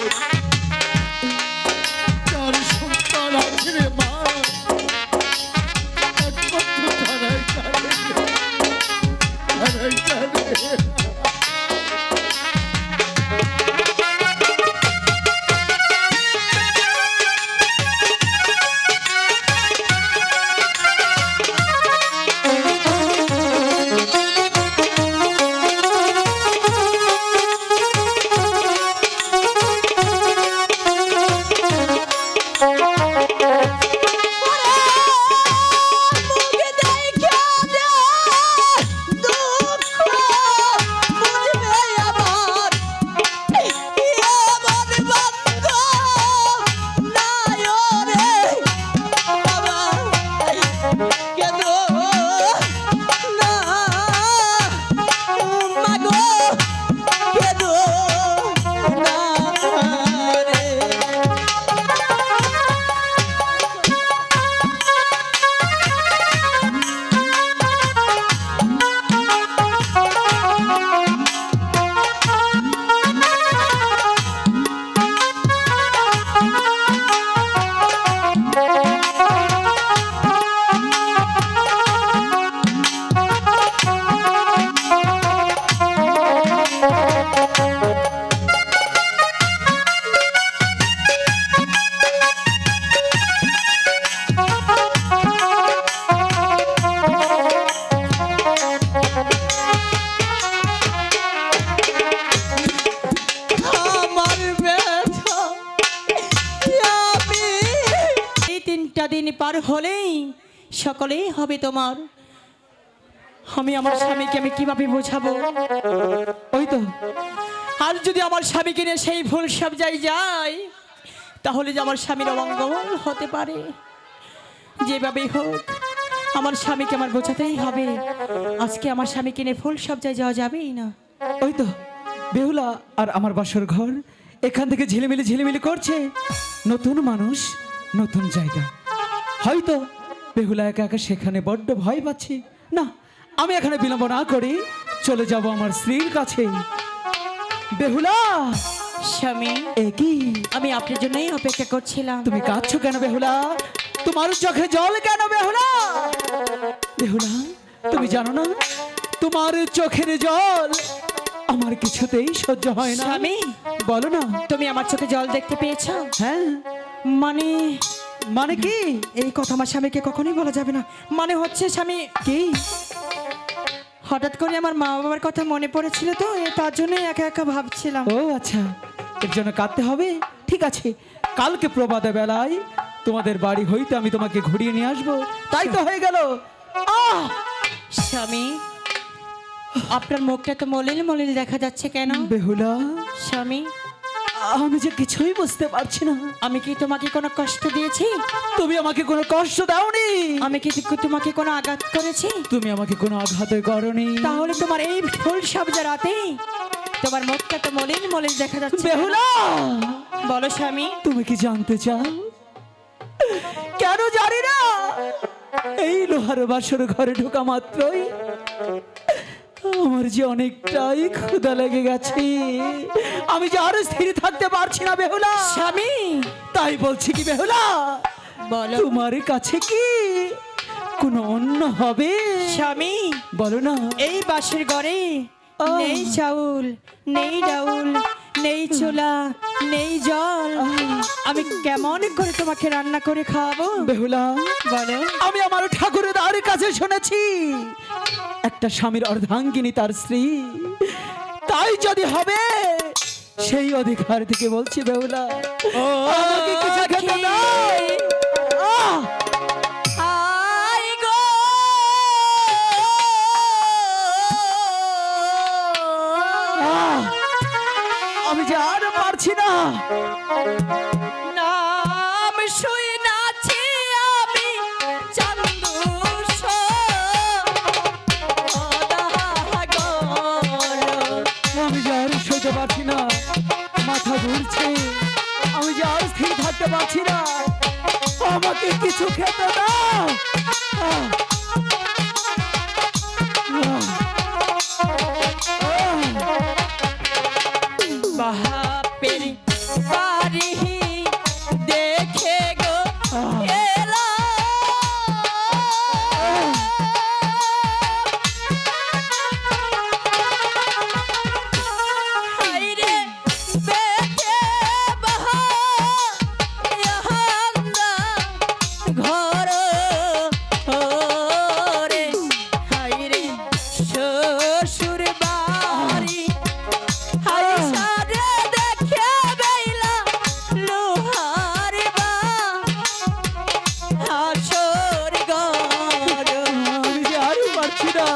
তার সন্তান আছে রে মা, একমাত্র তারাই জানে, তারাই জানে। একটা দিন পার হলেই সকলেই হবে তোমার। আমি আমার স্বামীকে আমি কিভাবে বোঝাবো? ওই তো আর যদি আমার স্বামীকে নিয়ে সেই ভুল সব যাই তাহলে যে আমার স্বামীর অমঙ্গল হতে পারে। যেভাবেই হোক আমার স্বামীকে আমার বোঝাতেই হবে। আজকে আমার স্বামীকে নিয়ে ফুল সব যাওয়া যাবেই না। ওই তো বেহুলা আর আমার বাসর ঘর এখান থেকে ঝিলিমিলি করছে। নতুন মানুষ, নতুন জায়গা। হয়তো বেহুলা একা একা সেখানে বড্ড ভয় পাচ্ছি। না, আমি এখানে বিলম্ব না করি চলে যাব আমার স্ত্রীর কাছে। বেহুলা, স্বামী, এ কি আমি আপনার জন্যই অপেক্ষা করছিলাম। তুমি কাঁদছো কেন বেহুলা? তোমার চোখে জল কেন বেহুলা? বেহুলা, তুমি জানো না তোমার চোখের জল আমার কিছুতেই সহ্য হয় না। স্বামী, বলো না। তুমি আমার চোখে জল দেখতে পেয়েছো? হ্যাঁ, মানে মানে কি? এই কথা আমার স্বামীকে কখনোই বলা যাবে না। মানে হচ্ছে স্বামী, কি? হঠাৎ করে আমার মা বাবার কথা মনে পড়েছিল তো তার জন্য একা একা ভাবছিলাম। ও আচ্ছা, এর জন্য কাঁদতে হবে। ঠিক আছে, কালকে প্রভাতে বেলায় তোমাদের বাড়ি হইতে আমি তোমাকে ঘুরিয়ে নিয়ে আসবো। তাই তো হয়ে গেল। আহ! স্বামী, আপনার মুখটা তো মলিন দেখা যাচ্ছে কেন? বেহুলা, স্বামী, আমি যে কিছুই বুঝতে পারছি না। আমি কি তোমাকে কোনো কষ্ট দিয়েছি? তুমি আমাকে কোনো কষ্ট দাওনি। আমি কি তোমাকে কোনো আঘাত করেছি? তুমি আমাকে কোনো আঘাত করনি। তাহলে তোমার এই ফুল সবজা রাতে তোমার মুখটা তো মলিন দেখা যাচ্ছে কেন? বেহুলা, বলো স্বামী। তুমি কি জানতে চাও? কেন জানি না, এই লোহার বাসর ঘরে ঢোকা মাত্রই আমার যে অনেকটাই ক্ষুধা লেগে গেছে। আমি যে আর স্থির থাকতে পারছি না বেহুলা। স্বামী, তাই বলছি কি বেহুলা, বলো তোমার কাছে কি কোনো অন্য হবে? স্বামী, বলো না। এই বাসের ঘরে আহ। নেই চাউল, নেই ডাউল, নেই চুলা, নেই জল। আমি কেমন করে তোমাকে রান্না করে খাওয়াবো? বেহুলা, বলো। আমি আমার ঠাকুরের দ্বারের কাছে শুনেছি একটা স্বামীর অর্ধাঙ্গিনী তার স্ত্রী। তাই যদি হবে সেই অধিকার থেকে বলছি বেহুলা, আমাকে কিছু খেতে দাও। আহ! আই গো, আহ! আমি যে আর পারছি না। নাম শুই নাছি আমি চন্দুষ আমি যে আর সইতে পারছি না, মাথা ঘুরছে। আমি যে আর স্থির থাকতে পারছি না, আমাকে কিছু খেতে দাও। আহ! বাপের বাড়ি দেখে গো এলা হাইরে বেতে বাহা ইহান্দা ঘর রে হাইরে শ্বশুর বাড়ি হাই সারে দেখে বেলা লোহার বা হাসর গড়। আমি যে আরো পারছি না।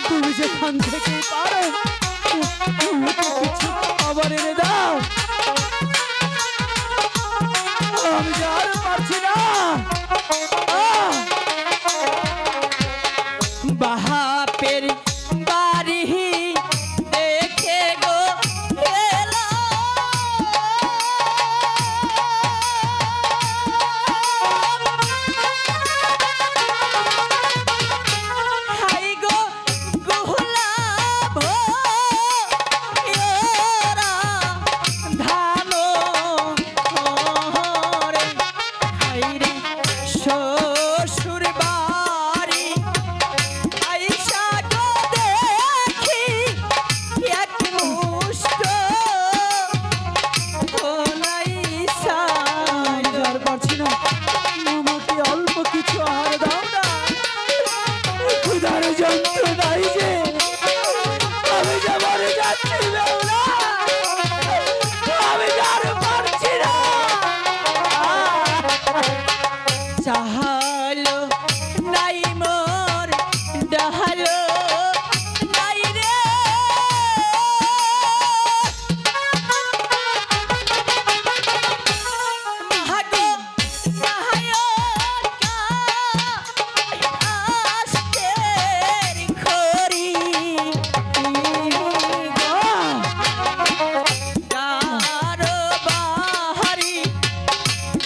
তুমি যেখান থেকে পারো আমাকে কিছু খাবার এনে দাও। আমি যে আরো পারছি না। আহ! বাহাপের বাড়ি দেখে গো এলা হাই গো গুহলা ভরা ধান রে হাই রে শ্বশুর বাড়ি আইসা গো দেখি এক মুষ্ট কোনাইসা আমি যে আর পারছি না। আমাকে অল্প কিছু আহার দাও না। ক্ষুধার যন্ত্রণায় যে আমি যে মরে যাচ্ছি বেহুলা। আমি যে আর পারছি না। চাহালো নাই মোর ডাহালো নাই রে ভাগো নাহায়র খরি গারো বাহারি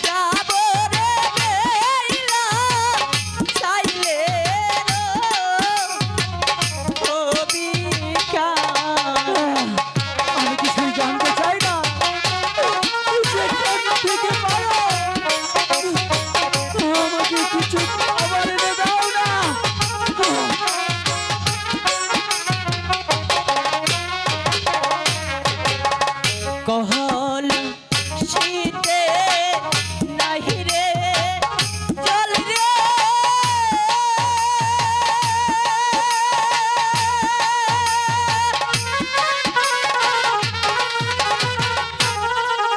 যাবো রে বেলা চাইলে কবিকা আমি কিছুই জানতে চাই না যেখান থেকে পারো আমাকে কিছু খাবার এনে দাও না। কহল শীতে নাহি রে জল রে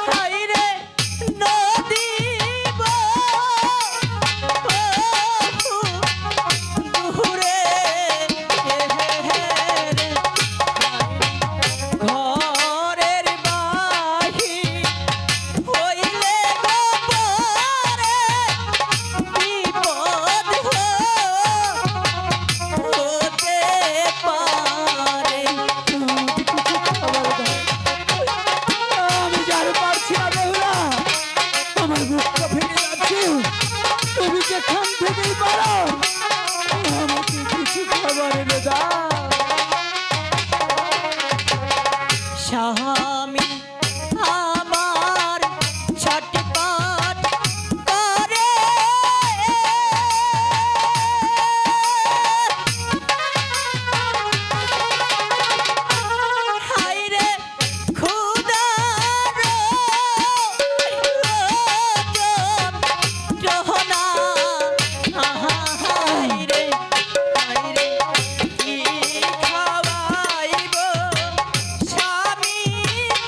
হাই রে নদী দুহুরে ঘরের বাহি হইলে গোপরে বিপদ হতে পারে আমি যার পারছি না বেহুলা, আমার বুকটা ফেটে যাচ্ছে। তুমি যেখান থেকেই পারো আমাকে কিছু খাবার এনে দাও। স্বামী আমার ছটপট করে হায় রে ক্ষুধার যোহনা হায় রে কি খাওয়াইব স্বামী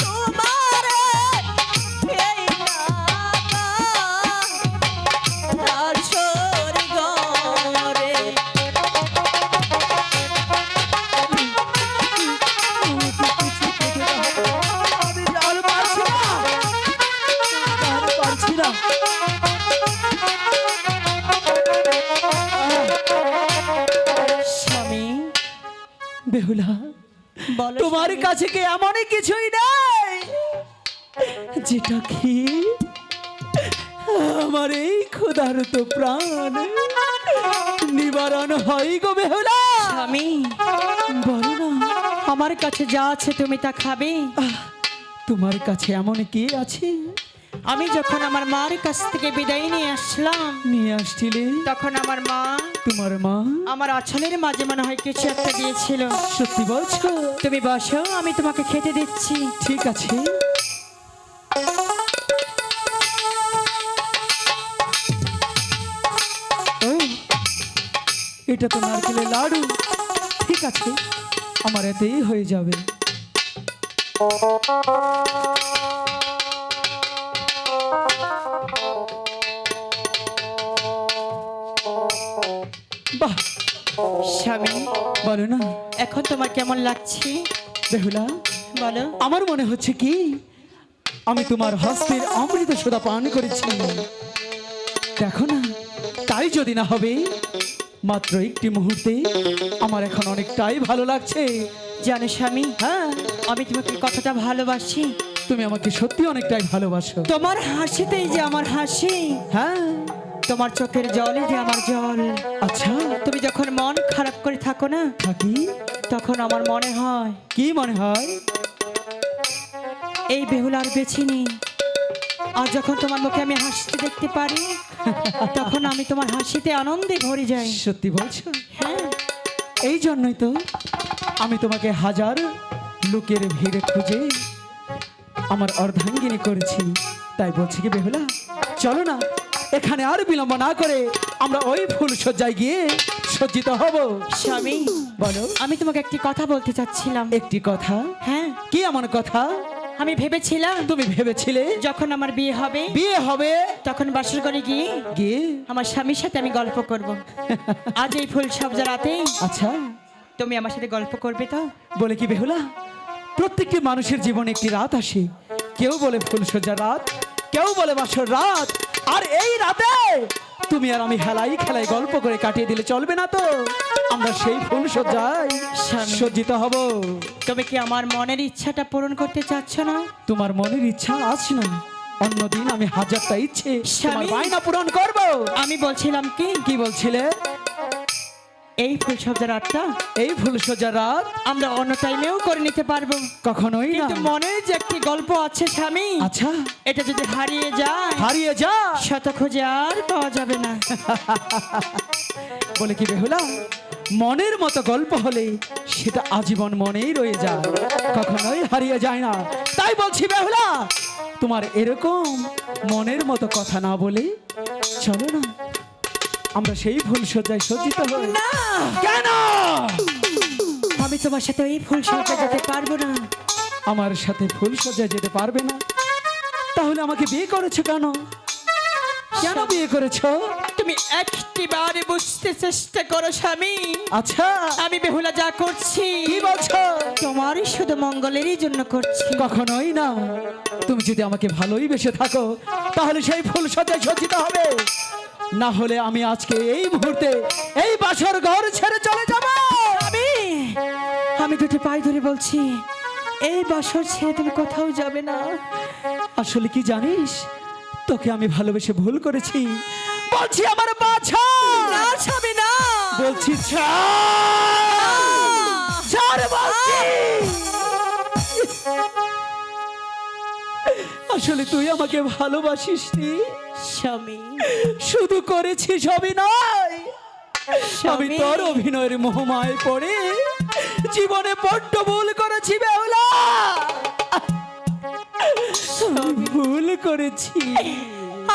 তোমারে এই নাছর গরে আমি আর পারছি না, আর পারছি না। স্বামী বেহুলা, বলো তোমার স্বামী। কাছে কি এমনই কিছুই নাই যেটা খেয়ে আমার এই ক্ষুধার্ত প্রাণ নিবারণ হয় গো বেহুলা? স্বামী বলো না, আমার কাছে যা আছে তুমি তা খাবে। তোমার কাছে এমন কি আছে? আমি যখন আমার মার কাছ থেকে বিদায় নিয়ে আসলাম নিয়ে আসছিলে তখন আমার মা তোমার মা? আমার আঁচলের মাঝে মনে হয় কিছু একটা দিয়েছিল। সত্যি বলছো? তুমি বসো, আমি তোমাকে খেতে দিচ্ছি। ঠিক আছে। ও, এটা তো নারকেলের লাড়ু। ঠিক আছে, আমার এতেই হয়ে যাবে। বাহ, স্বামী বলো না এখন তোমার কেমন লাগছে বেহুলা। বলো। আমার মনে হচ্ছে কি আমি তোমার হস্তের অমৃত সোদা পান করেছি। দেখো না, তাই যদি না হবে মাত্র একটি মুহূর্তে আমার এখন অনেকটাই ভালো লাগছে। জানো স্বামী, হ্যাঁ, আমি তোমাকে কতটা ভালোবাসি। তুমি আমাকে সত্যি অনেকটাই ভালোবাসো। তোমার হাসিতেই যে আমার হাসি, হ্যাঁ, তোমার চোখের জলে যে আমার জল। আচ্ছা, তুমি যখন মন খারাপ করে থাকো না থাকি তখন আমার মনে হয় কি মনে হয়? এই বেহুলার বেছে নেই। আর যখন তোমার মুখে আমি হাসতে দেখতে পারি তখন আমি তোমার হাসিতে আনন্দে ভরে যাই। সত্যি বলছো? হ্যাঁ, এই জন্যই তো আমি তোমাকে হাজার লোকের ভিড়ে খুঁজে আমার অর্ধাঙ্গিনী করেছি। তাই বলছি কি বেহুলা, চলো না এখানে আর বিলম্ব না করে আমরা ওই ফুল সজ্জায় গিয়ে সজ্জিত হব। স্বামী বলো। আমি তোমাকে একটি কথা বলতে চাচ্ছিলাম। একটি কথা? হ্যাঁ, কি এমন কথা? আমি ভেবেছিলাম তুমি ভেবেছিলে যখন আমার বিয়ে হবে বিয়ে হবে তখন বাসর ঘরে গিয়ে গিয়ে আমার স্বামীর সাথে আমি গল্প করব। আজ এই ফুল সজ্জা রাতেই আচ্ছা তুমি আমার সাথে গল্প করবে তো? বলে কি বেহুলা, প্রত্যেকটি মানুষের জীবনে একটি রাত আসে। কেউ বলে ফুলসজ্জা রাত, কেউ বলে বাসর রাত। আর এই রাতে তুমি আর আমি হেলাই খেলাই গল্প করে কাটিয়ে দিলে চলবে না তো। আমরা সেই ফুলসজ্জায় সজ্জিত হব। তুমি কি আমার মনের ইচ্ছাটা পূরণ করতে চাচ্ছ না? তোমার মনের ইচ্ছা আছে না, অন্যদিন আমি হাজারটা ইচ্ছে তোমার স্বামী। বায়না পূরণ করব। আমি বলছিলাম কি কি বলছিলে? এই ফুল সজ্জা রাতটা এই ফুলসজ্জা রাত আমরা অন্য টাইমেও করে নিতে পারবো, কখনোই না। কিন্তু মনের যে একটি গল্প আছে স্বামী, আচ্ছা এটা যদি হারিয়ে যায় হারিয়ে যা। শত খোঁজে আর পাওয়া যাবে না। বলে কি বেহুলা, মনের মতো গল্প হলে সেটা আজীবন মনেই রয়ে যায়, কখনোই হারিয়ে যায় না। তাই বলছি বেহুলা, তোমার এরকম মনের মতো কথা না বলে চলো না আমরা সেই ফুলসজ্জায় সজ্জিত হই। না, কেন? আমি তোমার সাথে এই ফুল সজ্জা যেতে পারবো না। আমার সাথে ফুলসজ্জায় যেতে পারবে না? তাহলে আমাকে বিয়ে করেছো কেন? কেন বিয়ে করেছো? তুমি একটিবার বুঝতে চেষ্টা করো স্বামী, আচ্ছা আমি বেহুলা যা করছি কি বলছো? তোমারই শুধু মঙ্গলেরই জন্য করছি। কখনোই না। তুমি যদি আমাকে ভালোই বেসে থাকো তাহলে সেই ফুলসজ্জায় সজ্জিত হবে, না হলে আমি আজকে এই মুহূর্তে এই বাসর ঘর ছেড়ে চলে যাব। আমি দুটো পায়ে ধরে বলছি, এই বাসর ছেড়ে তুমি কোথাও যাবে না। আসলে কি জানিস, তোকে আমি ভালোবেসে ভুল করেছি। বলছি আমার বাছা না স্বামী না, বলছি ছাড়, ছাড় বলছি। আসলে তুই আমাকে ভালোবাসিস নি, স্বামী শুধু করেছিস অভিনয়। আমি স্বামী। তোর অভিনয়ের মোহমায় পড়ে জীবনে বড্ড ভুল করেছি বেহুলা, ভুল করেছি।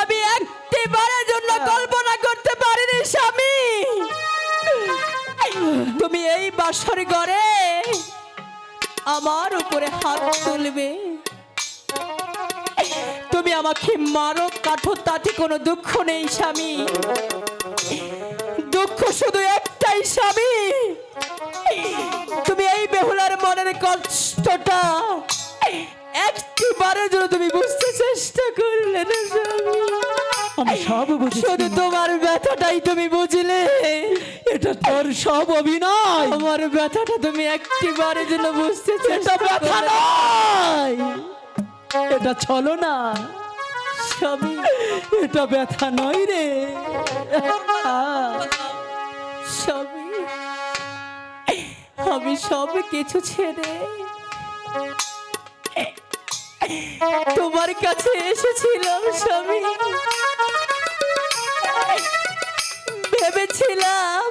আমি একটিবারের জন্য কল্পনা করতে পারিনি স্বামী তুমি এই বাসর ঘরে আমার উপরে হাত তুলবে। তুমি আমাকে মারো কাঠো তাতে কোনো দুঃখ নেই স্বামী, দুঃখ শুধু একটাই স্বামী, তুমি এই বেহুলার মনের কষ্টটা একটিবারের জন্য তুমি বুঝতে চেষ্টা করলে না স্বামী। আমি সব বুঝেছি, শুধু তোমার ব্যথাটাই তুমি বুঝলে। এটা তোর সব অভিনয়। আমার ব্যথাটা তুমি একটিবারের জন্য বুঝতে এটা চেষ্টা ব্যথা করলে। নয়, এটা চলো না স্বামী এটা ব্যথা নয় রে। স্বামী আমি সব কিছু ছেড়ে তোমার কাছে এসেছিলাম স্বামী, ভেবেছিলাম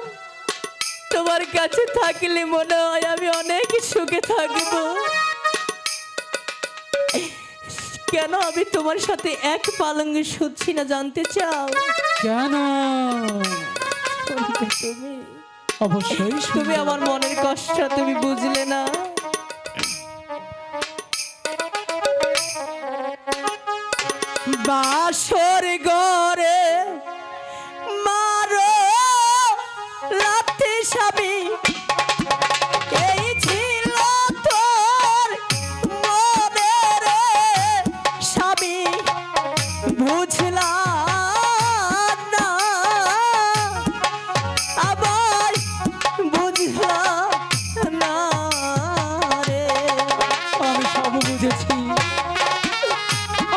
তোমার কাছে থাকলে মনে হয় আমি অনেক সুখে থাকবো। কেন আমি তোমার সাথে এক পালঙ্গে শুচ্ছি না জানতে চাও? কেন? তুমি অবশ্যই তুমি আমার মনের কষ্ট তুমি বুঝলে না। বাসর ঘরে মারো লাথি স্বামী, এই ছিল তোর মনের স্বামী, বুঝলাম না আবার বুঝলাম না রে। আমি সব বুঝেছি,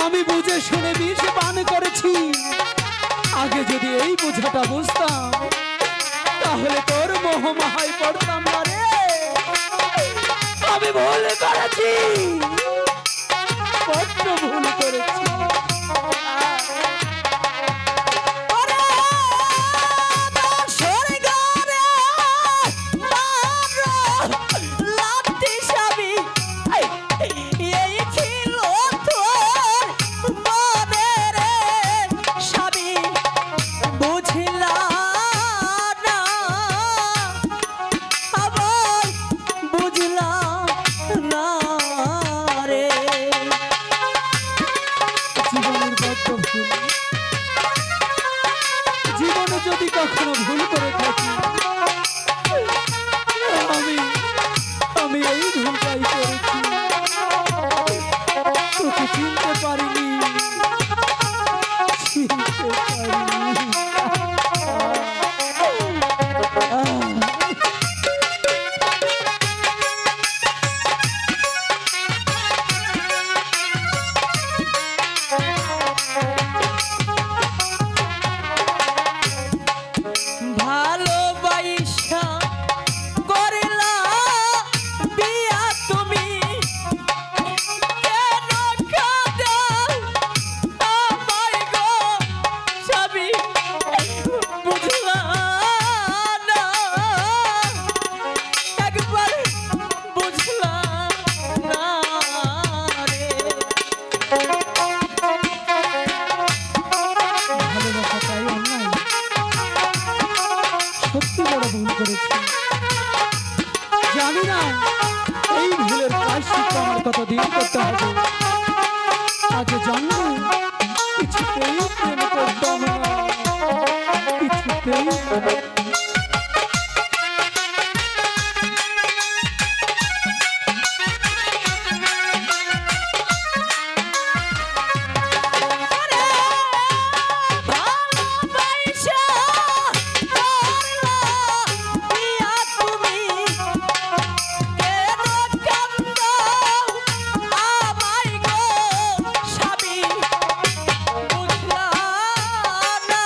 আমি বুঝে শুনে বিষ পান করেছি। আগে যদি এই বোঝাটা বুঝতাম তাহলে তোর মোহমায় পড়তাম না রে। আমি ভুল করেছি, বড্ড ভুল করেছি। যদি কখনো ভুল করে থাকি, আমি আমি এই ভুলটাই করেছি। তোকে চিনতে পারিনি, চিনতে পারিনি। ভালোবাসা করলা বিয়া তুমি, কেন কাঁদো আমায় গো স্বামী, বুঝলাম না, একবার বুঝলাম না রে। ভালোবাসাটাই অন্যায়, সত্যি বড় ভুল করেছি। জানি না এই ভুলের প্রায়শ্চিত্ত আমার কতদিন করতে হবে। আগে জানলে কিছুতেই প্রেম করতাম না, কিছুতেই। ভালোবাসা করলা বিয়া তুমি, কেন কাঁদো আমায় গো স্বামী, বুঝলাম না,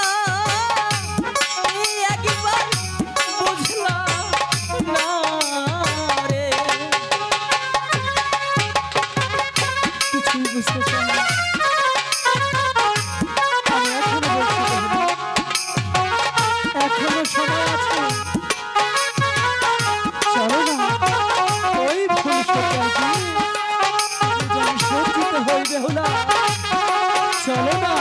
একবার বুঝলাম না রে। কিছুই বুঝতে চাই না। আমি এখনো বলছি বেহুলা, এখনো সময় আছে। চলো না ওই ভুল সত্যাগ্রহ যেন সজ্জিত হই বেহুলা, চলো না।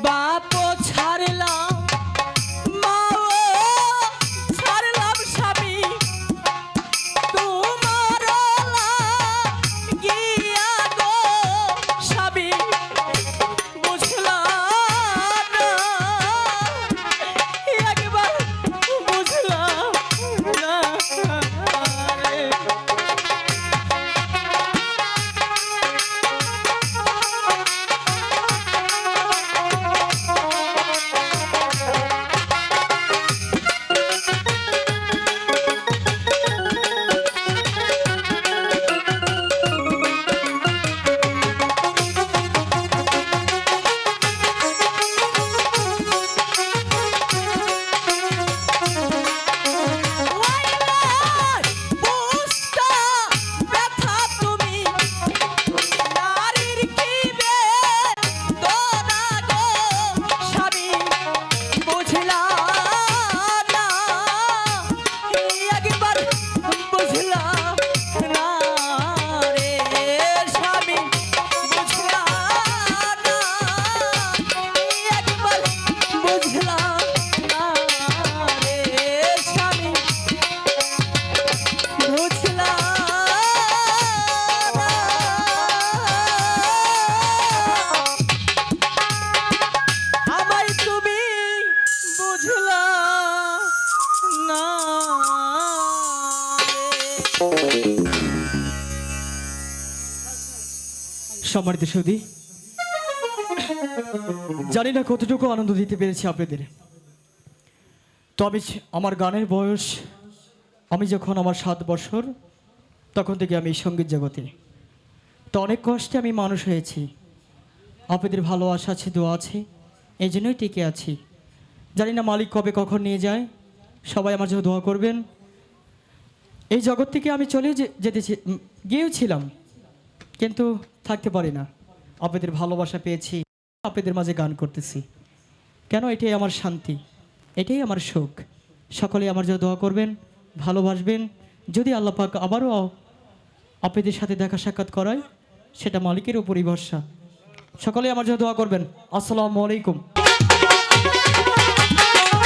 বাপ ছাড়লাম, মাও ছাড়লাম স্বামী, তোমার গিয়া গো স্বামী, বুঝলাম না, একবার বুঝলাম না রে। সম্মানিত সৌদি, জানি না কতটুকু আনন্দ দিতে পেরেছি আপনাদের। তবে আমার গানের বয়স, আমি যখন আমার 7 বছর তখন থেকে আমি সঙ্গীত জগতে, তো অনেক কষ্টে আমি মানুষ হয়েছি। আপনাদের ভালোবাসা আছে, দোয়া আছে, এই জন্যই টিকে আছি। জানি না মালিক কবে কখন নিয়ে যায়, সবাই আমার জন্য দোয়া করবেন। এই জগৎ থেকে আমি চলে গিয়েছিলাম, কিন্তু থাকতে পারি না। আপনাদের ভালোবাসা পেয়েছি, আপনাদের মাঝে গান করতেছি। কেন? এটাই আমার শান্তি, এটাই আমার সুখ। সকলে আমার জন্য দোয়া করবেন, ভালোবাসবেন। যদি আল্লাহ পাক আবারও আপনাদের সাথে দেখা সাক্ষাৎ করায়, সেটা মালিকের উপরই ভরসা। সকলে আমার জন্য দোয়া করবেন। আসসালামু আলাইকুম।